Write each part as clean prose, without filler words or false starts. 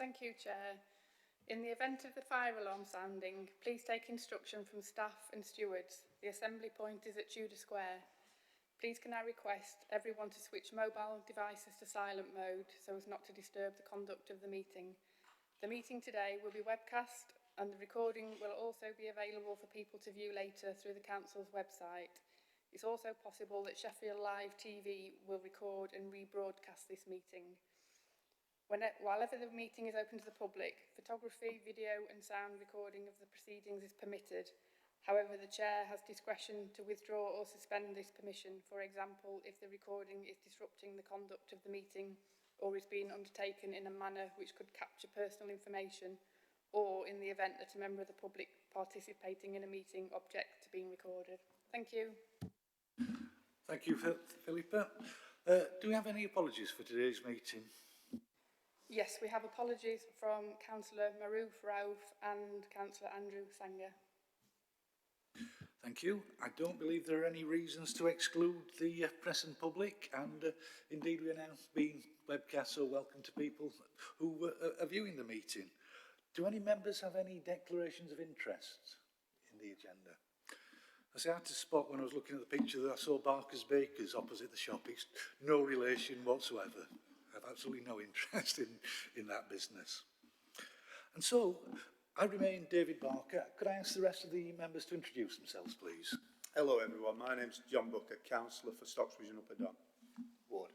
Thank you, Chair. In the event of the fire alarm sounding, please take instruction from staff and stewards. The assembly point is at Tudor Square. Please can I request everyone to switch mobile devices to silent mode so as not to disturb the conduct of the meeting. The meeting today will be webcast and the recording will also be available for people to view later through the Council's website. It's also possible that Sheffield Live TV will record and rebroadcast this meeting. Whilever the meeting is open to the public, photography, video and sound recording of the proceedings is permitted. However, the Chair has discretion to withdraw or suspend this permission, for example, if the recording is disrupting the conduct of the meeting or is being undertaken in a manner which could capture personal information, or in the event that a member of the public participating in a meeting objects to being recorded. Thank you. Thank you, Philippa. Do we have any apologies for today's meeting? Yes, we have apologies from Councillor Maroof, Raouf and Councillor Sangar. Thank you. I don't believe there are any reasons to exclude the Crescent public, and indeed we are now being webcast, so welcome to people who are viewing the meeting. Do any members have any declarations of interest in the agenda? I had to spot when I was looking at the picture that I saw Barker's Bakers opposite the shop. It's no relation whatsoever. I have absolutely no interest in that business. And so, I remain David Barker. Could I ask the rest of the members to introduce themselves, please? Hello everyone, my name's John Booker, Councillor for Stocksbridge and Upper Don Ward.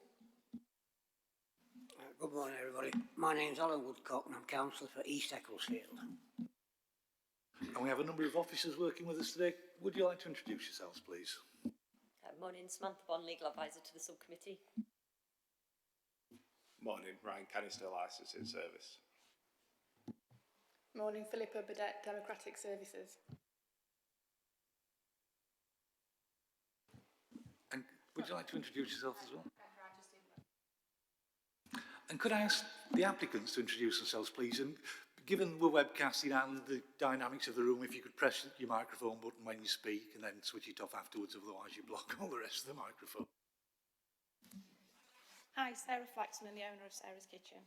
Good morning everybody. My name's Alan Woodcock and I'm Councillor for East Ecclesfield. And we have a number of officers working with us today. Would you like to introduce yourselves, please? Morning, Samantha Bond, Legal Advisor to the Subcommittee. Morning, Ryan Cannister, Licensing Service. Morning, Philippa Burdett, Democratic Services. And would you like to introduce yourself as well? And could I ask the applicants to introduce themselves, please? And given we're webcasting and the dynamics of the room, if you could press your microphone button when you speak and then switch it off afterwards, otherwise you block all the rest of the microphone. Hi, Sarah Flaxman, the owner of Sarah's Kitchen.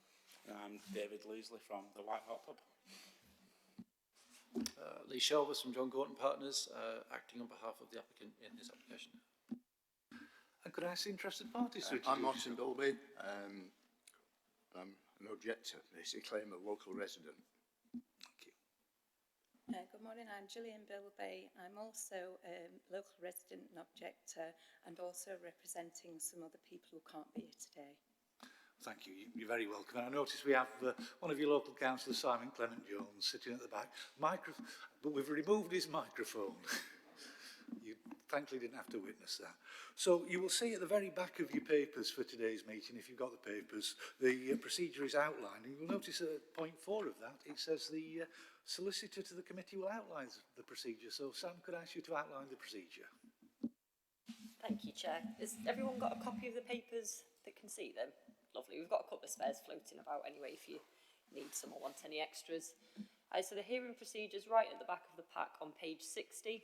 I'm David Leesley from the White Hot Pub. Lee Shelvers from John Gorton Partners, acting on behalf of the applicant in his application. And could I ask the interested parties to I'm Martin Bilby. I'm an objector, basically. I'm a local resident. Thank you. Good morning, I'm Gillian Bilby. I'm also a local resident and objector and also representing some other people who can't be here today. Thank you. You're very welcome. And I notice we have one of your local councillors, Simon Clement Jones, sitting at the back. But we've removed his microphone. You thankfully didn't have to witness that. So you will see at the very back of your papers for today's meeting, if you've got the papers, the procedure is outlined. And you'll notice at point 4 of that, it says the solicitor to the committee will outline the procedure. So Sam, could I ask you to outline the procedure? Thank you, Chair. Has everyone got a copy of the papers that can see them? Lovely. We've got a couple of spares floating about anyway if you need some or want any extras. So the hearing procedure is right at the back of the pack on page 60.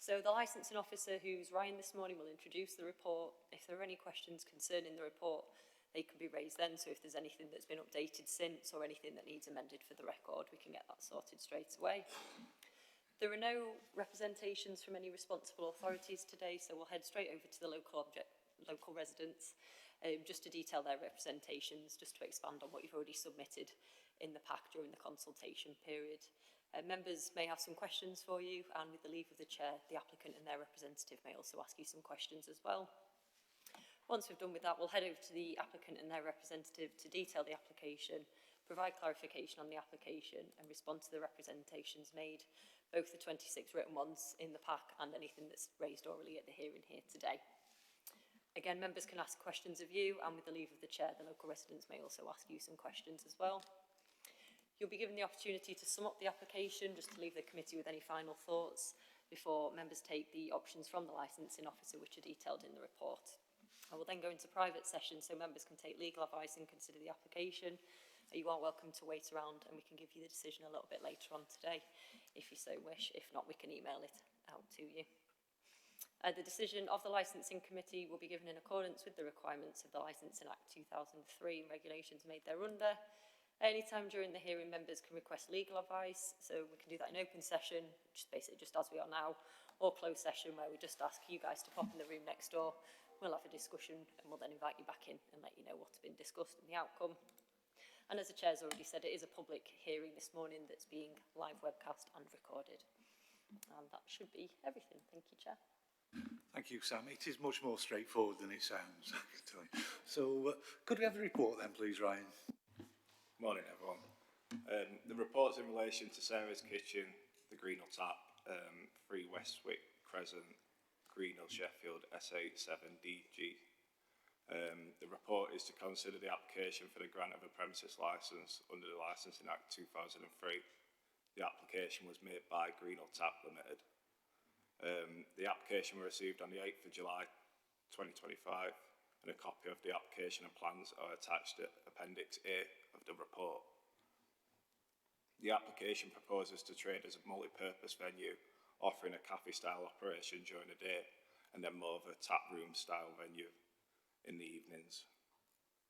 So the licensing officer, who's Ryan this morning, will introduce the report. If there are any questions concerning the report, they can be raised then. So if there's anything that's been updated since or anything that needs amended for the record, we can get that sorted straight away. There are no representations from any responsible authorities today, so we'll head straight over to the local residents just to detail their representations, just to expand on what you've already submitted in the pack during the consultation period. Members may have some questions for you, and with the leave of the Chair, the applicant and their representative may also ask you some questions as well. Once we've done with that, we'll head over to the applicant and their representative to detail the application, provide clarification on the application and respond to the representations made, both the 26 written ones in the pack and anything that's raised orally at the hearing here today. Again, members can ask questions of you, and with the leave of the Chair, the local residents may also ask you some questions as well. You'll be given the opportunity to sum up the application, just to leave the committee with any final thoughts before members take the options from the licensing officer, which are detailed in the report. I will then go into private session so members can take legal advice and consider the application. You are welcome to wait around and we can give you the decision a little bit later on today, if you so wish. If not, we can email it out to you. The decision of the licensing committee will be given in accordance with the requirements of the Licensing Act 2003 and regulations made thereunder. Anytime during the hearing, members can request legal advice, so we can do that in open session, which is basically just as we are now, or closed session where we just ask you guys to pop in the room next door. We'll have a discussion and we'll then invite you back in and let you know what's been discussed and the outcome. And as the Chair's already said, it is a public hearing this morning that's being live webcast and recorded. And that should be everything. Thank you, Chair. Thank you, Sam. It is much more straightforward than it sounds, I can tell you. So, could we have the report then, please, Ryan? Morning, everyone. The report's in relation to Sarah's Kitchen, the Greenhill Tap, 3 Westwick, Crescent, Greenhill, Sheffield, S87DG. The report is to consider the application for the grant of a premises licence under the Licensing Act 2003. The application was made by Greenhill Tap Limited. The application was received on the 8th of July 2025 and a copy of the application and plans are attached to Appendix A of the report. The application proposes to trade as a multi-purpose venue offering a cafe-style operation during the day and then more of a tap room-style venue in the evenings.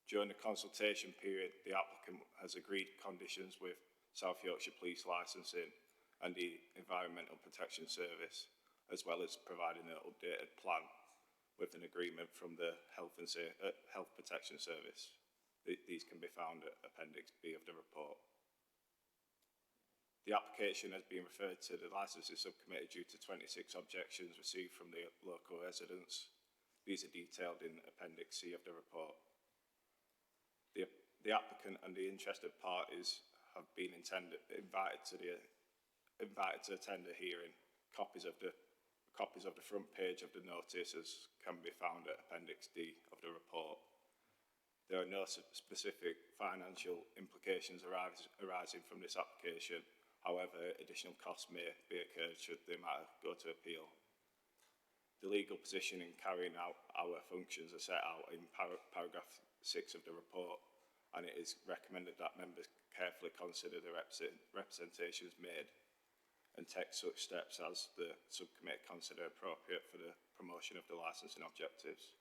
During the consultation period, the applicant has agreed conditions with South Yorkshire Police Licensing and the Environmental Protection Service, as well as providing an updated plan with an agreement from the Health Protection Service. These can be found at Appendix B of the report. The application has been referred to the Licensing Subcommittee due to 26 objections received from the local residents. These are detailed in Appendix C of the report. The applicant and the interested parties have been invited to attend a hearing. Copies of the front page of the notices can be found at Appendix D of the report. There are no specific financial implications arising from this application. However, additional costs may be incurred should the matter go to appeal. The legal position in carrying out our functions are set out in paragraph 6 of the report, and it is recommended that members carefully consider the representations made and take such steps as the subcommittee consider appropriate for the promotion of the licensing objectives.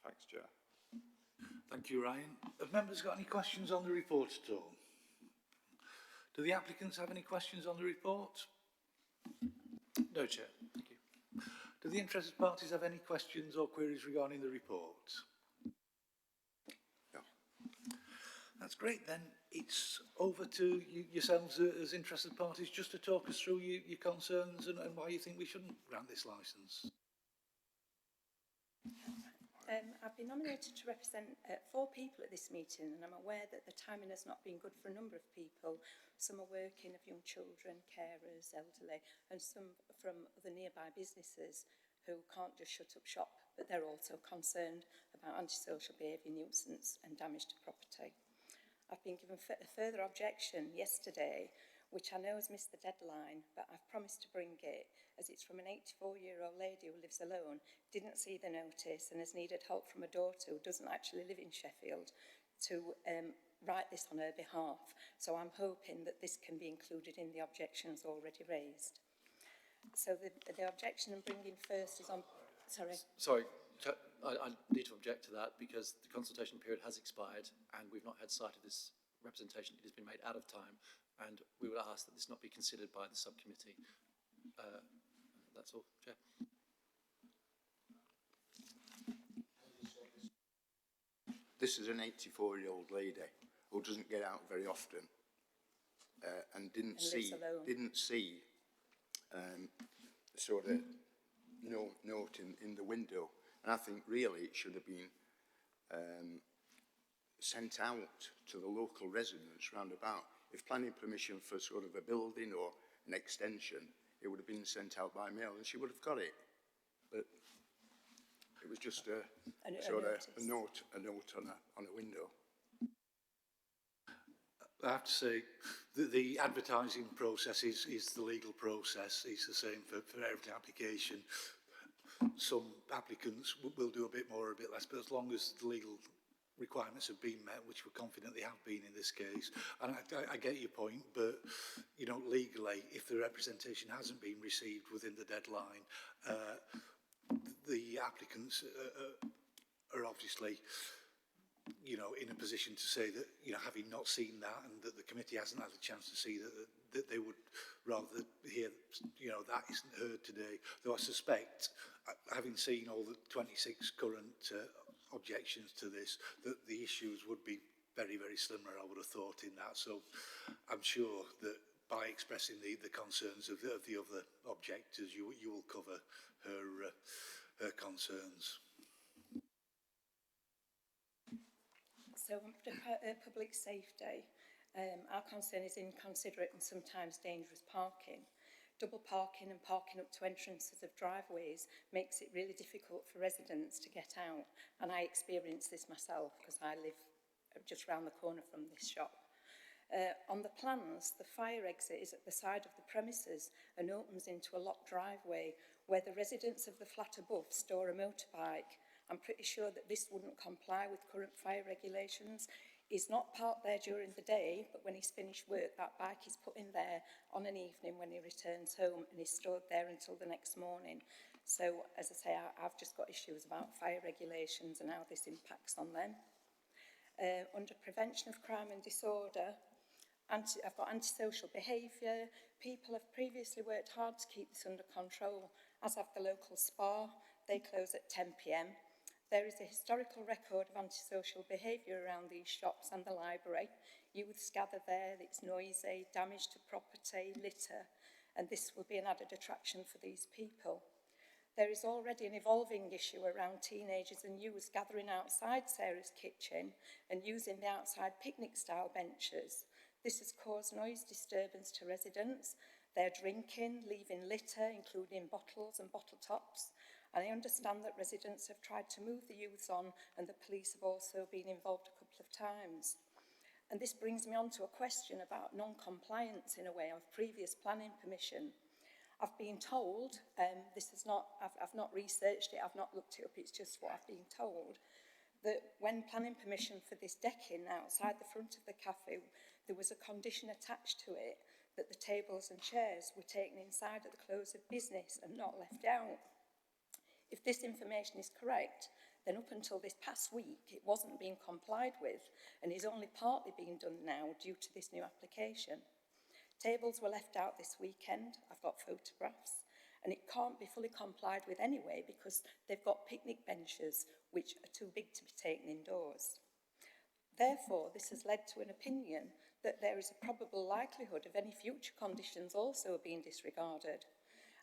Thanks, Chair. Thank you, Ryan. Have members got any questions on the report at all? Do the applicants have any questions on the report? No, Chair. Thank you. Do the interested parties have any questions or queries regarding the report? No. That's great. Then it's over to yourselves as interested parties just to talk us through your concerns and why you think we shouldn't grant this licence. I've been nominated to represent 4 people at this meeting, and I'm aware that the timing has not been good for a number of people. Some are working, of young children, carers, elderly, and some from other nearby businesses who can't just shut up shop, but they're also concerned about antisocial behaviour, nuisance and damage to property. I've been given a further objection yesterday, which I know has missed the deadline, but I've promised to bring it, as it's from an 84-year-old lady who lives alone, didn't see the notice and has needed help from a daughter who doesn't actually live in Sheffield to write this on her behalf. So I'm hoping that this can be included in the objections already raised. So the objection I'm bringing first is on... Sorry. Sorry, I need to object to that because the consultation period has expired and we've not had sight of this representation. It has been made out of time, and we would ask that this not be considered by the subcommittee. That's all, Chair. This is an 84-year-old lady who doesn't get out very often and didn't see sort of note in the window. And I think really it should have been sent out to the local residents round about. If planning permission for sort of a building or an extension, it would have been sent out by mail and she would have got it. But it was just a note on a window. I have to say that the advertising process is the legal process. It's the same for every application. Some applicants will do a bit more or a bit less, but as long as the legal requirements have been met, which we're confident they have been in this case. And I get your point, but, you know, legally, if the representation hasn't been received within the deadline, the applicants are obviously you know, in a position to say that, you know, having not seen that and that the committee hasn't had a chance to see that they would rather hear, you know, that isn't heard today. Though I suspect, having seen all the 26 current objections to this, that the issues would be very, very similar, I would have thought, in that. So I'm sure that by expressing the concerns of the other objectors, you will cover her concerns. So on public safety, our concern is inconsiderate and sometimes dangerous parking. Double parking and parking up to entrances of driveways makes it really difficult for residents to get out. And I experience this myself because I live just round the corner from this shop. On the plans, the fire exit is at the side of the premises and opens into a locked driveway where the residents of the flat above store a motorbike. I'm pretty sure that this wouldn't comply with current fire regulations. He's not parked there during the day, but when he's finished work, that bike is put in there on an evening when he returns home and is stored there until the next morning. So, as I say, I've just got issues about fire regulations and how this impacts on them. Under prevention of crime and disorder, I've got antisocial behaviour. People have previously worked hard to keep this under control, as have the local spa. They close at 10 p.m. There is a historical record of antisocial behaviour around these shops and the library. Youths gather there, it's noisy, damage to property, litter, and this will be an added attraction for these people. There is already an evolving issue around teenagers and youths gathering outside Sarah's kitchen and using the outside picnic-style benches. This has caused noise disturbance to residents. They're drinking, leaving litter, including bottles and bottle tops. And I understand that residents have tried to move the youths on and the police have also been involved a couple of times. And this brings me on to a question about non-compliance in a way of previous planning permission. I've been told, I've not researched it, I've not looked it up, it's just what I've been told, that when planning permission for this decking outside the front of the cafe, there was a condition attached to it that the tables and chairs were taken inside at the close of business and not left out. If this information is correct, then up until this past week, it wasn't being complied with and is only partly being done now due to this new application. Tables were left out this weekend, I've got photographs, and it can't be fully complied with anyway because they've got picnic benches which are too big to be taken indoors. Therefore, this has led to an opinion that there is a probable likelihood of any future conditions also being disregarded.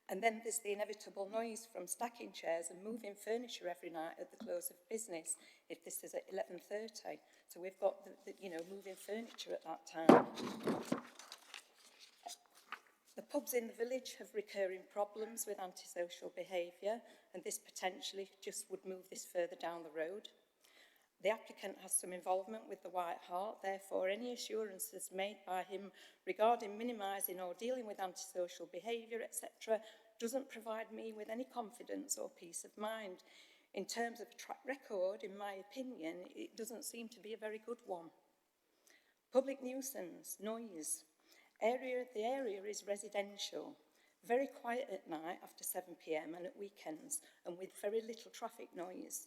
And then there's the inevitable noise from stacking chairs and moving furniture every night at the close of business, if this is at 11:30. So we've got, moving furniture at that time. The pubs in the village have recurring problems with antisocial behaviour, and this potentially just would move this further down the road. The applicant has some involvement with the White Hart, therefore any assurances made by him regarding minimising or dealing with antisocial behaviour, etc., doesn't provide me with any confidence or peace of mind. In terms of a track record, in my opinion, it doesn't seem to be a very good one. Public nuisance, noise. The area is residential, very quiet at night after 7 p.m. and at weekends, and with very little traffic noise.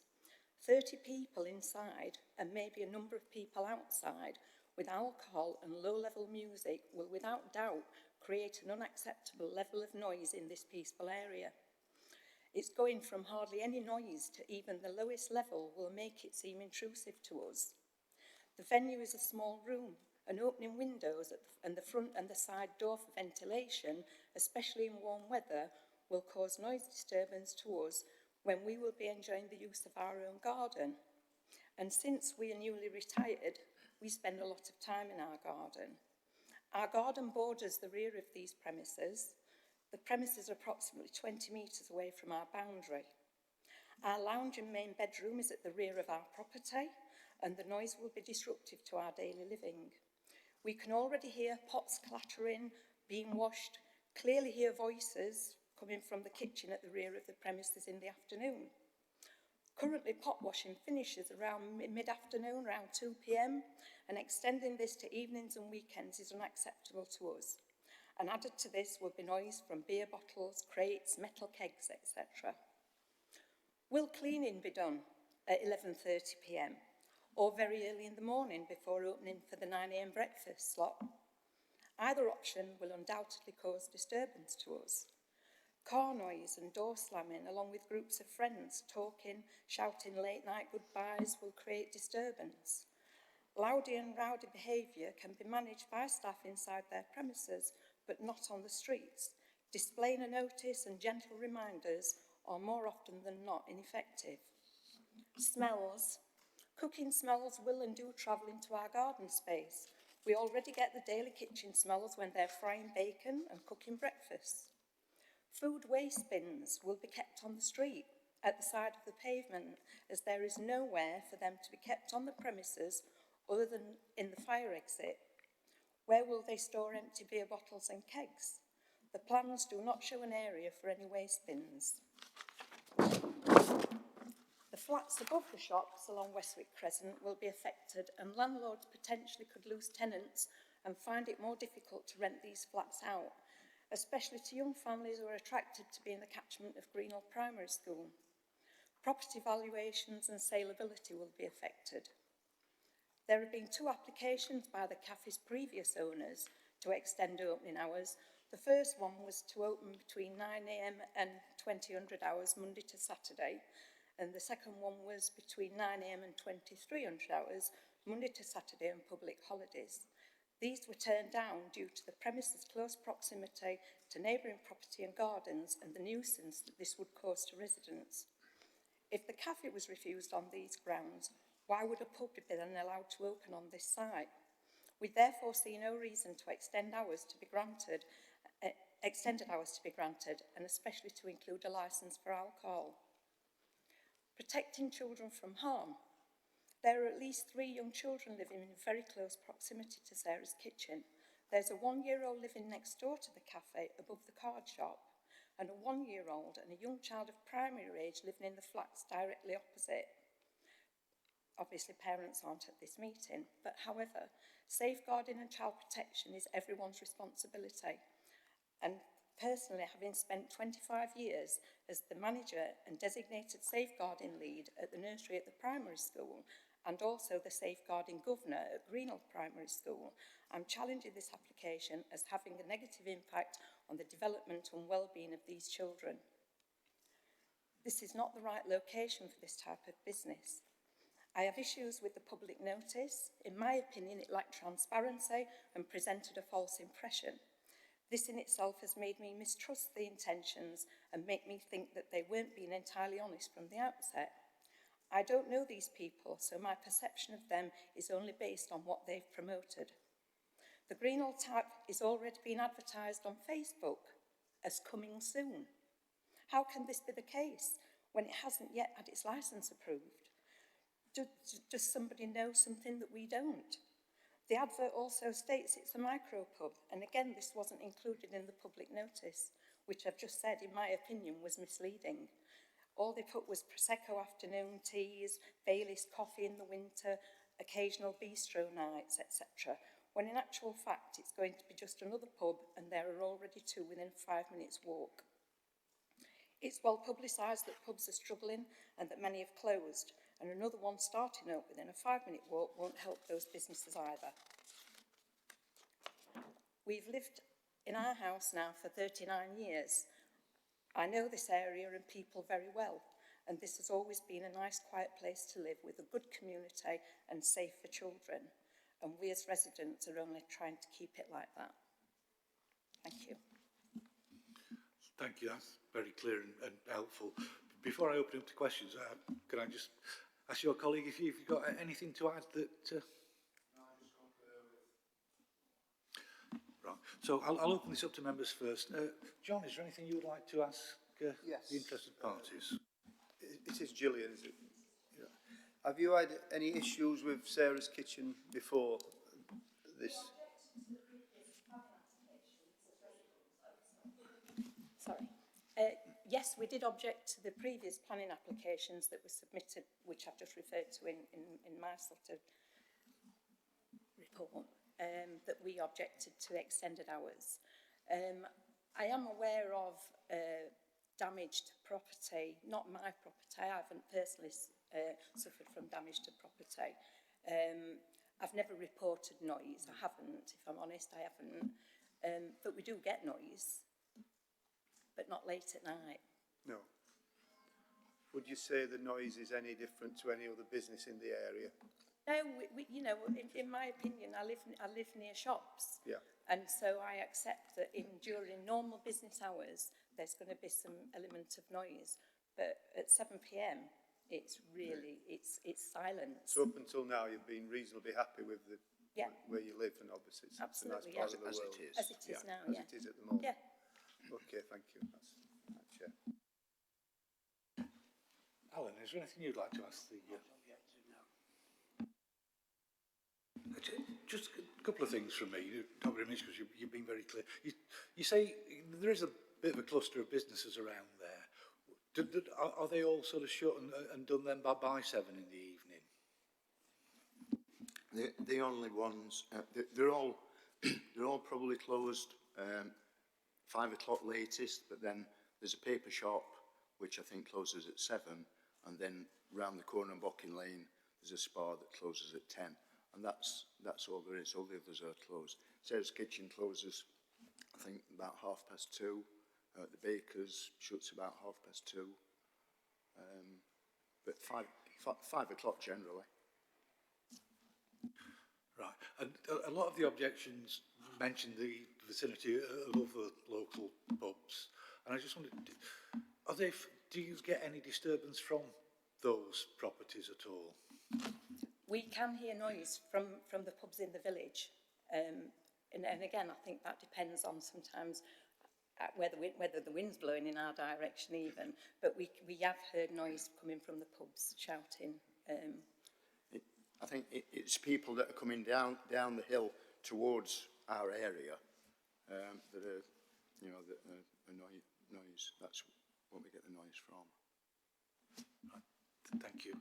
30 people inside and maybe a number of people outside with alcohol and low-level music will without doubt create an unacceptable level of noise in this peaceful area. It's going from hardly any noise to even the lowest level will make it seem intrusive to us. The venue is a small room, and opening windows and the front and the side door for ventilation, especially in warm weather, will cause noise disturbance to us when we will be enjoying the use of our own garden. And since we are newly retired, we spend a lot of time in our garden. Our garden borders the rear of these premises. The premises are approximately 20 metres away from our boundary. Our lounge and main bedroom is at the rear of our property, and the noise will be disruptive to our daily living. We can already hear pots clattering, being washed, clearly hear voices coming from the kitchen at the rear of the premises in the afternoon. Currently, pot washing finishes around mid-afternoon, around 2 p.m, and extending this to evenings and weekends is unacceptable to us. And added to this will be noise from beer bottles, crates, metal kegs, etc. Will cleaning be done at 11:30 p.m? or very early in the morning before opening for the 9 a.m. breakfast slot. Either option will undoubtedly cause disturbance to us. Car noise and door slamming, along with groups of friends talking, shouting late-night goodbyes, will create disturbance. Loudy and rowdy behaviour can be managed by staff inside their premises, but not on the streets. Displaying a notice and gentle reminders are more often than not ineffective. Smells. Cooking smells will and do travel into our garden space. We already get the daily kitchen smells when they're frying bacon and cooking breakfast. Food waste bins will be kept on the street at the side of the pavement, as there is nowhere for them to be kept on the premises other than in the fire exit. Where will they store empty beer bottles and kegs? The plans do not show an area for any waste bins. The flats above the shops along Westwick Crescent will be affected, and landlords potentially could lose tenants and find it more difficult to rent these flats out, especially to young families who are attracted to be in the catchment of Greenhill Primary School. Property valuations and saleability will be affected. There have been 2 applications by the cafe's previous owners to extend opening hours. The first one was to open between 9 a.m. and 2000 hours Monday to Saturday, and the second one was between 9 a.m. and 2300 hours Monday to Saturday and public holidays. These were turned down due to the premises' close proximity to neighbouring property and gardens and the nuisance that this would cause to residents. If the cafe was refused on these grounds, why would a pub be then allowed to open on this site? We therefore see no reason to extended hours to be granted, and especially to include a licence for alcohol. Protecting children from harm. There are at least 3 young children living in very close proximity to Sarah's kitchen. There's a 1-year-old living next door to the cafe above the card shop, and a 1-year-old and a young child of primary age living in the flats directly opposite. Obviously, parents aren't at this meeting, but however, safeguarding and child protection is everyone's responsibility. And personally, having spent 25 years as the manager and designated safeguarding lead at the nursery at the primary school, and also the safeguarding governor at Greenhill Primary School, I'm challenging this application as having a negative impact on the development and well-being of these children. This is not the right location for this type of business. I have issues with the public notice. In my opinion, it lacked transparency and presented a false impression. This in itself has made me mistrust the intentions and make me think that they weren't being entirely honest from the outset. I don't know these people, so my perception of them is only based on what they've promoted. The Greenhill tap is already being advertised on Facebook as coming soon. How can this be the case when it hasn't yet had its licence approved? Does somebody know something that we don't? The advert also states it's a micro pub, and again, this wasn't included in the public notice, which I've just said, in my opinion, was misleading. All they put was Prosecco afternoon teas, Baileys coffee in the winter, occasional bistro nights, etc., when in actual fact it's going to be just another pub and there are already 2 within 5 minutes walk. It's well publicised that pubs are struggling and that many have closed, and another one starting up within a 5-minute walk won't help those businesses either. We've lived in our house now for 39 years. I know this area and people very well, and this has always been a nice, quiet place to live with a good community and safe for children. And we as residents are only trying to keep it like that. Thank you. Thank you, that's very clear and helpful. Before I open up to questions, can I just ask your colleague if you've got anything to add that... Right, so I'll open this up to members first. John, is there anything you would like to ask Yes. the interested parties? It is Gillian, is it? Yeah. Have you had any issues with Sarah's kitchen before this? Sorry. Yes, we did object to the previous planning applications that were submitted, which I've just referred to in my sort of report, that we objected to extended hours. I am aware of damage to property, not my property. I haven't personally suffered from damage to property. I've never reported noise. I haven't, if I'm honest, I haven't. But we do get noise, but not late at night. No. Would you say the noise is any different to any other business in the area? No, you know, in my opinion, I live near shops. Yeah. And so I accept that during normal business hours, there's going to be some element of noise. But at 7 p.m, it's really, it's silence. So up until now, you've been reasonably happy with the where you live, and obviously it's Absolutely, a nice part of the as world. it is. As it is now, As it is at the moment. Yeah. Okay, thank you. That's Chair. Alan, is there anything you'd like to ask the... Just a couple of things from me, not very much, because you've been very clear. You say there is a bit of a cluster of businesses around there. Are they all sort of shut and done then by 7 in the evening? The only ones, they're all probably closed 5 o'clock latest, but then there's a paper shop which I think closes at 7, and then round the corner on Bocking Lane there's a spa that closes at 10, and that's all there is. All the others are closed. Sarah's Kitchen closes I think about 2:30. The baker's shuts about 2:30. But 5 o'clock generally. Right, and a lot of the objections mentioned the vicinity of other local pubs, and I just wondered, do you get any disturbance from those properties at all? We can hear noise from the pubs in the village. And again, I think that depends on sometimes whether the wind's blowing in our direction even, but we have heard noise coming from the pubs shouting. I think it's people that are coming down the hill towards our area that are, you know, that are noise. That's what we get the noise from. Right. Thank you.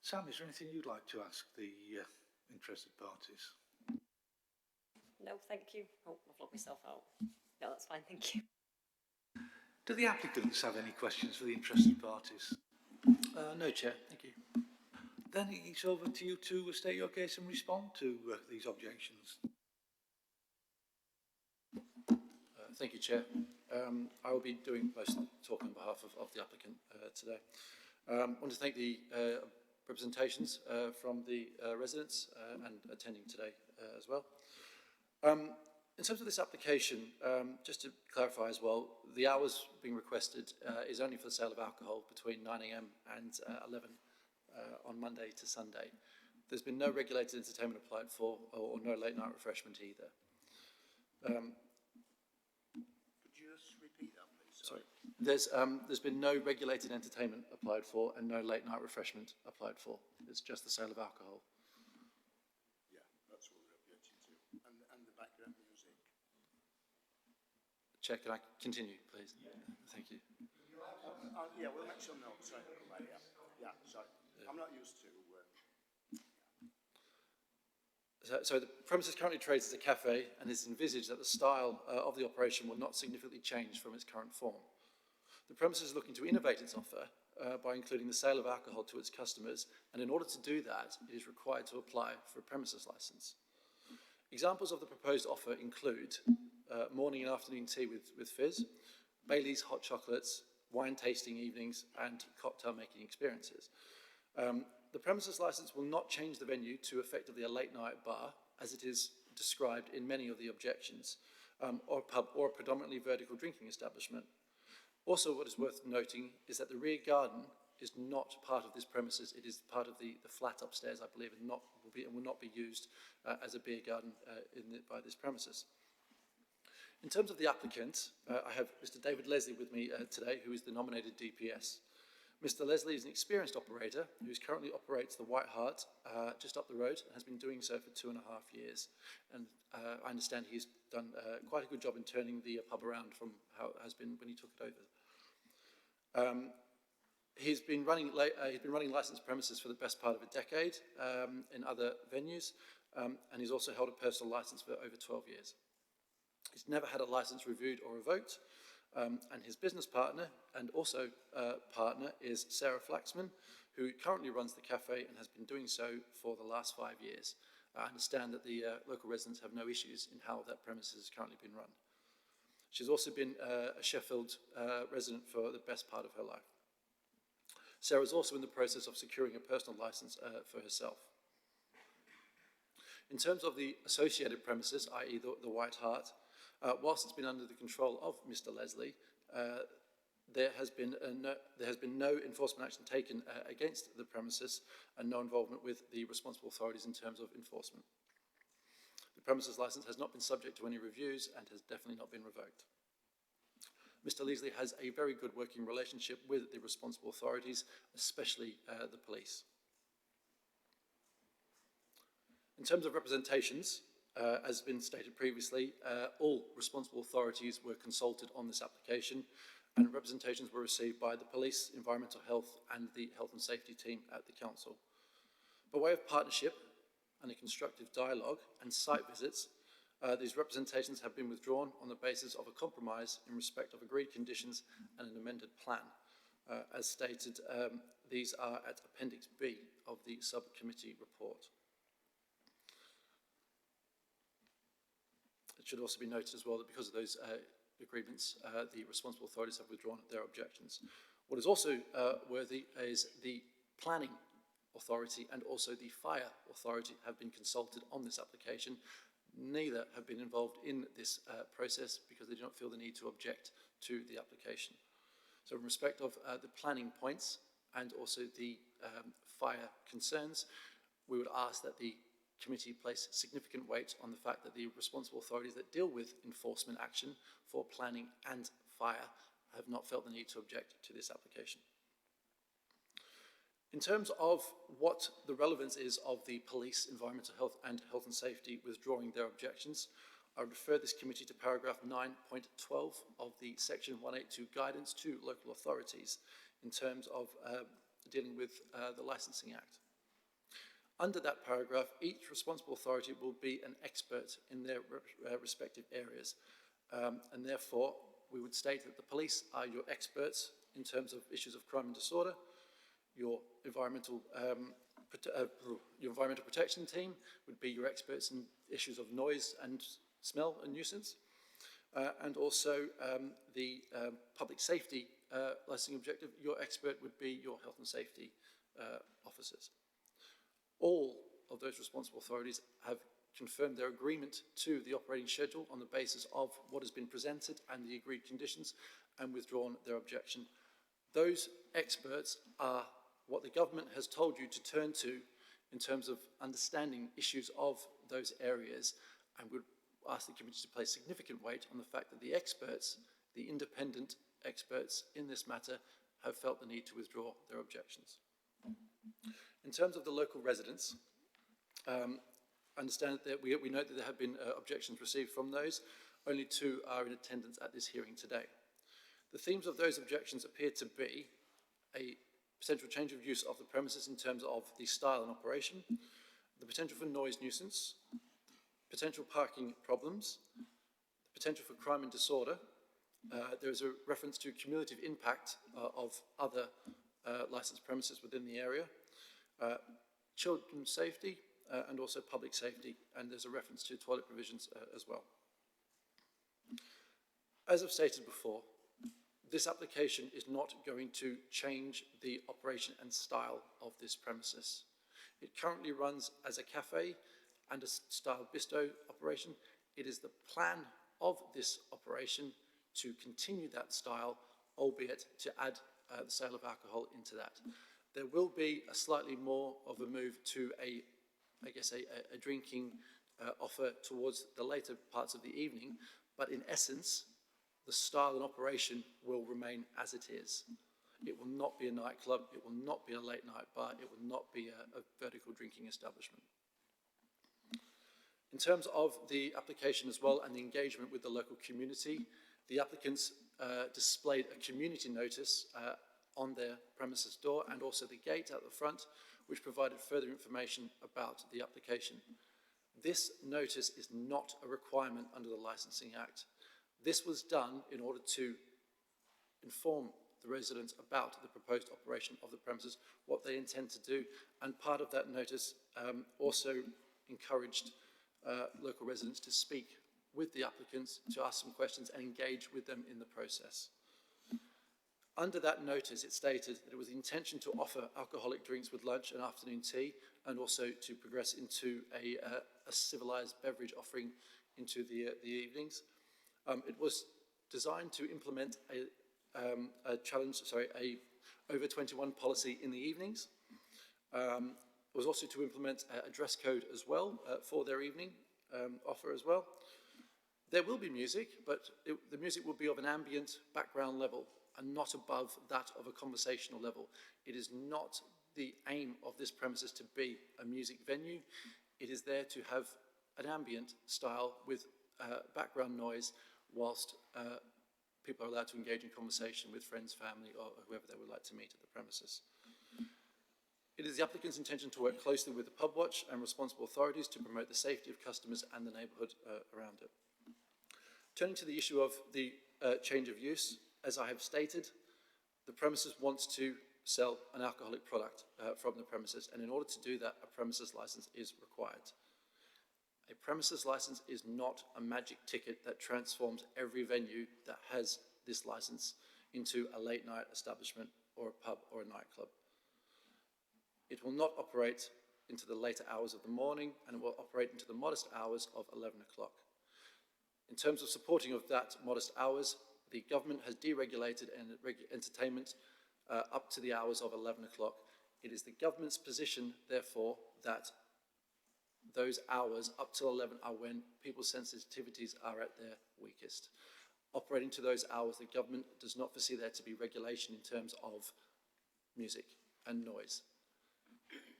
Sam, is there anything you'd like to ask the interested parties? No, thank you. Oh, I've locked myself out. No, that's fine, thank you. Do the applicants have any questions for the interested parties? No, Chair, thank you. Then it's over to you to state your case and respond to these objections. Thank you, Chair. I will be doing most of the talking on behalf of the applicant today. I want to thank the representations from the residents and attending today as well. In terms of this application, just to clarify as well, the hours being requested is only for the sale of alcohol between 9 AM and 11 on Monday to Sunday. There's been no regulated entertainment applied for or no late night refreshment either. Could you just repeat that, please? Sorry. There's been no regulated entertainment applied for and no late night refreshment applied for. It's just the sale of alcohol. Yeah, that's what we're objecting to. And the background music. Chair, can I continue, please? Yeah. Thank you. Yeah, we'll make some notes. Sorry, yeah, sorry. I'm not used to... So the premises currently trades as a cafe, and it's envisaged that the style of the operation will not significantly change from its current form. The premises is looking to innovate its offer by including the sale of alcohol to its customers, and in order to do that, it is required to apply for a premises licence. Examples of the proposed offer include morning and afternoon tea with fizz, Bailey's hot chocolates, wine tasting evenings, and cocktail making experiences. The premises licence will not change the venue to effectively a late night bar, as it is described in many of the objections, or a pub or a predominantly vertical drinking establishment. Also, what is worth noting is that the rear garden is not part of this premises. It is part of the flat upstairs, I believe, and will not be used as a beer garden by this premises. In terms of the applicant, I have Mr. David Leslie with me today, who is the nominated DPS. Mr. Leslie is an experienced operator who currently operates the White Hart just up the road and has been doing so for 2.5 years. And I understand he's done quite a good job in turning the pub around from how it has been when he took it over. He's been running licensed premises for the best part of a decade in other venues, and he's also held a personal license for over 12 years. He's never had a license reviewed or revoked. And his business partner and also partner is Sarah Flaxman, who currently runs the cafe and has been doing so for the last 5 years. I understand that the local residents have no issues in how that premises has currently been run. She's also been a Sheffield resident for the best part of her life. Sarah is also in the process of securing a personal licence for herself. In terms of the associated premises, i.e. the White Hart, whilst it's been under the control of Mr. Leslie, there has been no enforcement action taken against the premises and no involvement with the responsible authorities in terms of enforcement. The premises licence has not been subject to any reviews and has definitely not been revoked. Mr. Leslie has a very good working relationship with the responsible authorities, especially the police. In terms of representations, as has been stated previously, all responsible authorities were consulted on this application, and representations were received by the police, environmental health and the health and safety team at the council. By way of partnership and a constructive dialogue and site visits, these representations have been withdrawn on the basis of a compromise in respect of agreed conditions and an amended plan. As stated, these are at Appendix B of the subcommittee report. It should also be noted as well that because of those agreements, the responsible authorities have withdrawn their objections. What is also worthy is the planning authority and also the fire authority have been consulted on this application. Neither have been involved in this process because they do not feel the need to object to the application. So in respect of the planning points and also the fire concerns, we would ask that the committee place significant weight on the fact that the responsible authorities that deal with enforcement action for planning and fire have not felt the need to object to this application. In terms of what the relevance is of the police, environmental health and safety withdrawing their objections, I refer this committee to paragraph 9.12 of the section 182 guidance to local authorities in terms of dealing with the Licensing Act. Under that paragraph, each responsible authority will be an expert in their respective areas. And therefore, we would state that the police are your experts in terms of issues of crime and disorder. Your environmental protection team would be your experts in issues of noise and smell and nuisance. And also the public safety licensing objective, your expert would be your health and safety officers. All of those responsible authorities have confirmed their agreement to the operating schedule on the basis of what has been presented and the agreed conditions and withdrawn their objection. Those experts are what the government has told you to turn to in terms of understanding issues of those areas, and would ask the committee to place significant weight on the fact that the experts, the independent experts in this matter, have felt the need to withdraw their objections. In terms of the local residents, understand that we note that there have been objections received from those. Only 2 are in attendance at this hearing today. The themes of those objections appear to be a potential change of use of the premises in terms of the style and operation, the potential for noise nuisance, potential parking problems, the potential for crime and disorder. There is a reference to cumulative impact of other licensed premises within the area, children's safety, and also public safety, and there's a reference to toilet provisions as well. As I've stated before, this application is not going to change the operation and style of this premises. It currently runs as a cafe and a style bistro operation. It is the plan of this operation to continue that style, albeit to add the sale of alcohol into that. There will be a slightly more of a move to a drinking offer towards the later parts of the evening, but in essence, the style and operation will remain as it is. It will not be a nightclub, it will not be a late night bar, it will not be a vertical drinking establishment. In terms of the application as well and the engagement with the local community, the applicants displayed a community notice on their premises door and also the gate at the front, which provided further information about the application. This notice is not a requirement under the Licensing Act. This was done in order to inform the residents about the proposed operation of the premises, what they intend to do, and part of that notice also encouraged local residents to speak with the applicants, to ask some questions and engage with them in the process. Under that notice, it stated that it was the intention to offer alcoholic drinks with lunch and afternoon tea, and also to progress into a civilised beverage offering into the evenings. It was designed to implement a over 21 policy in the evenings. It was also to implement a dress code as well for their evening offer as well. There will be music, but the music will be of an ambient background level and not above that of a conversational level. It is not the aim of this premises to be a music venue. It is there to have an ambient style with background noise whilst people are allowed to engage in conversation with friends, family, or whoever they would like to meet at the premises. It is the applicant's intention to work closely with the pub watch and responsible authorities to promote the safety of customers and the neighbourhood around it. Turning to the issue of the change of use, as I have stated, the premises wants to sell an alcoholic product from the premises, and in order to do that, a premises licence is required. A premises licence is not a magic ticket that transforms every venue that has this licence into a late night establishment or a pub or a nightclub. It will not operate into the later hours of the morning, and it will operate into the modest hours of 11 o'clock. In terms of supporting of that modest hours, the government has deregulated entertainment up to the hours of 11 o'clock. It is the government's position, therefore, that those hours up till 11 are when people's sensitivities are at their weakest. Operating to those hours, the government does not foresee there to be regulation in terms of music and noise.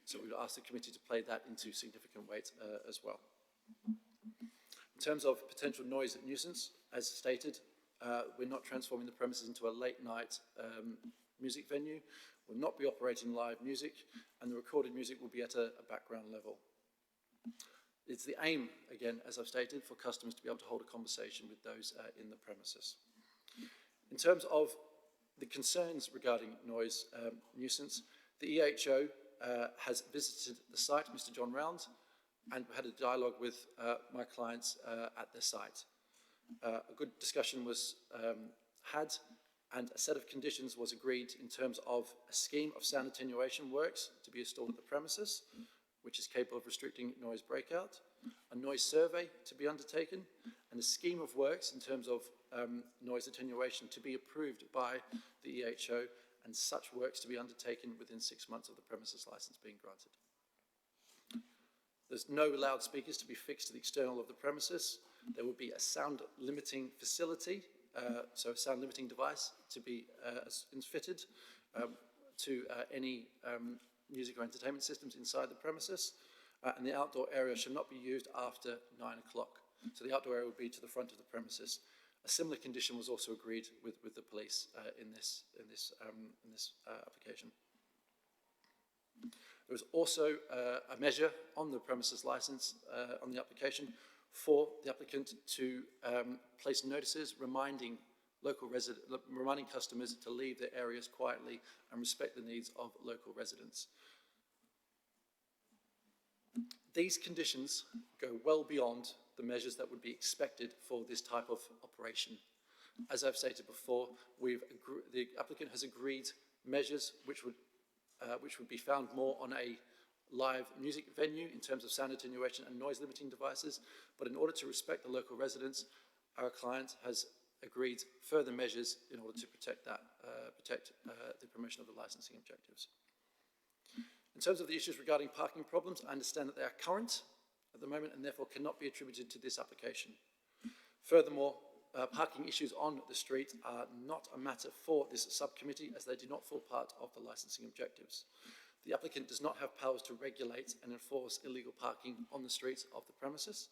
So we would ask the committee to play that into significant weight as well. In terms of potential noise nuisance, as stated, we're not transforming the premises into a late night music venue. We'll not be operating live music, and the recorded music will be at a background level. It's the aim, again, as I've stated, for customers to be able to hold a conversation with those in the premises. In terms of the concerns regarding noise nuisance, the EHO has visited the site, Mr. John Round, and had a dialogue with my clients at their site. A good discussion was had, and a set of conditions was agreed in terms of a scheme of sound attenuation works to be installed at the premises, which is capable of restricting noise breakout, a noise survey to be undertaken, and a scheme of works in terms of noise attenuation to be approved by the EHO, and such works to be undertaken within 6 months of the premises licence being granted. There's no loudspeakers to be fixed to the external of the premises. There will be a sound limiting facility, so a sound limiting device to be fitted to any music or entertainment systems inside the premises, and the outdoor area should not be used after 9 o'clock. So the outdoor area would be to the front of the premises. A similar condition was also agreed with the police in this application. There was also a measure on the premises licence on the application for the applicant to place notices reminding reminding customers to leave their areas quietly and respect the needs of local residents. These conditions go well beyond the measures that would be expected for this type of operation. As I've stated before, the applicant has agreed measures which would be found more on a live music venue in terms of sound attenuation and noise limiting devices, but in order to respect the local residents, our client has agreed further measures in order to protect the promotion of the licensing objectives. In terms of the issues regarding parking problems, I understand that they are current at the moment and therefore cannot be attributed to this application. Furthermore, parking issues on the street are not a matter for this subcommittee, as they do not form part of the licensing objectives. The applicant does not have powers to regulate and enforce illegal parking on the streets of the premises,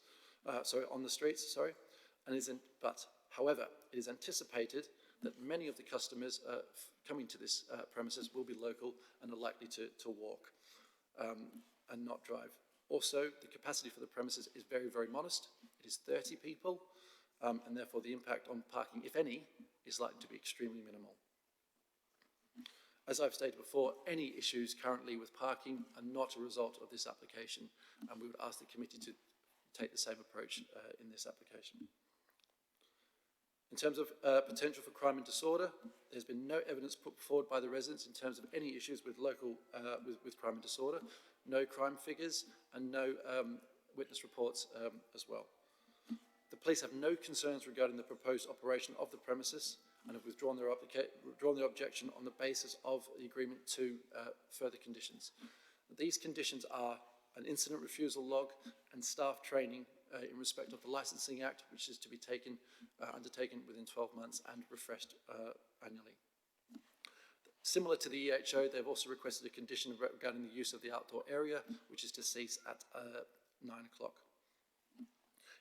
however, it is anticipated that many of the customers coming to this premises will be local and are likely to walk and not drive. Also, the capacity for the premises is very, very modest. It is 30 people, and therefore the impact on parking, if any, is likely to be extremely minimal. As I've stated before, any issues currently with parking are not a result of this application, and we would ask the committee to take the same approach in this application. In terms of potential for crime and disorder, there's been no evidence put forward by the residents in terms of any issues with local with crime and disorder, no crime figures, and no witness reports as well. The police have no concerns regarding the proposed operation of the premises and have withdrawn their objection on the basis of the agreement to further conditions. These conditions are an incident refusal log and staff training in respect of the Licensing Act, which is to be undertaken within 12 months and refreshed annually. Similar to the EHO, they've also requested a condition regarding the use of the outdoor area, which is to cease at 9 o'clock.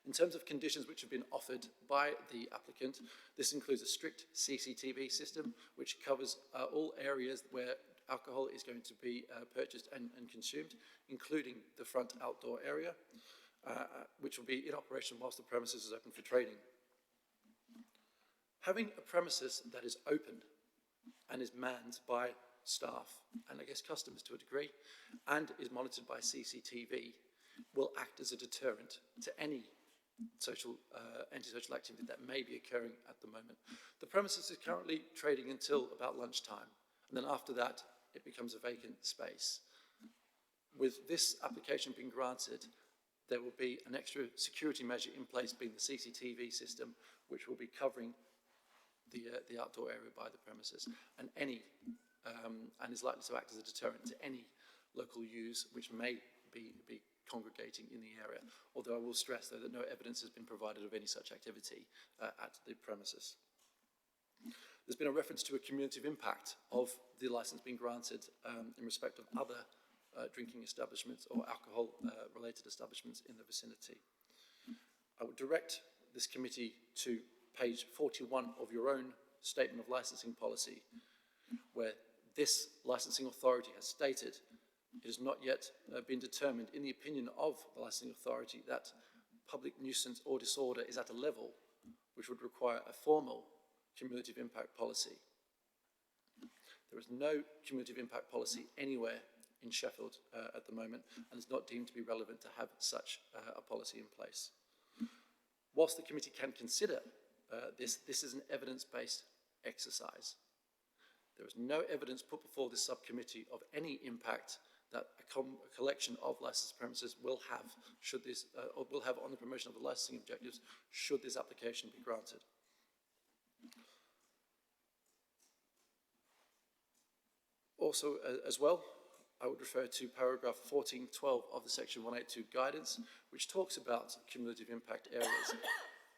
In terms of conditions which have been offered by the applicant, this includes a strict CCTV system, which covers all areas where alcohol is going to be purchased and consumed, including the front outdoor area, which will be in operation whilst the premises is open for trading. Having a premises that is open and is manned by staff, and I guess customers to a degree, and is monitored by CCTV, will act as a deterrent to any antisocial activity that may be occurring at the moment. The premises is currently trading until about lunchtime, and then after that, it becomes a vacant space. With this application being granted, there will be an extra security measure in place, being the CCTV system, which will be covering the outdoor area by the premises, and and is likely to act as a deterrent to any local use which may be congregating in the area, although I will stress, though, that no evidence has been provided of any such activity at the premises. There's been a reference to a cumulative impact of the licence being granted in respect of other drinking establishments or alcohol-related establishments in the vicinity. I would direct this committee to page 41 of your own Statement of Licensing Policy, where this licensing authority has stated it has not yet been determined, in the opinion of the licensing authority, that public nuisance or disorder is at a level which would require a formal cumulative impact policy. There is no cumulative impact policy anywhere in Sheffield at the moment, and it's not deemed to be relevant to have such a policy in place. Whilst the committee can consider this is an evidence-based exercise. There is no evidence put before this subcommittee of any impact that a collection of licensed premises will have, or will have on the promotion of the licensing objectives, should this application be granted. Also, as well, I would refer to paragraph 14.12 of the section 182 guidance, which talks about cumulative impact areas.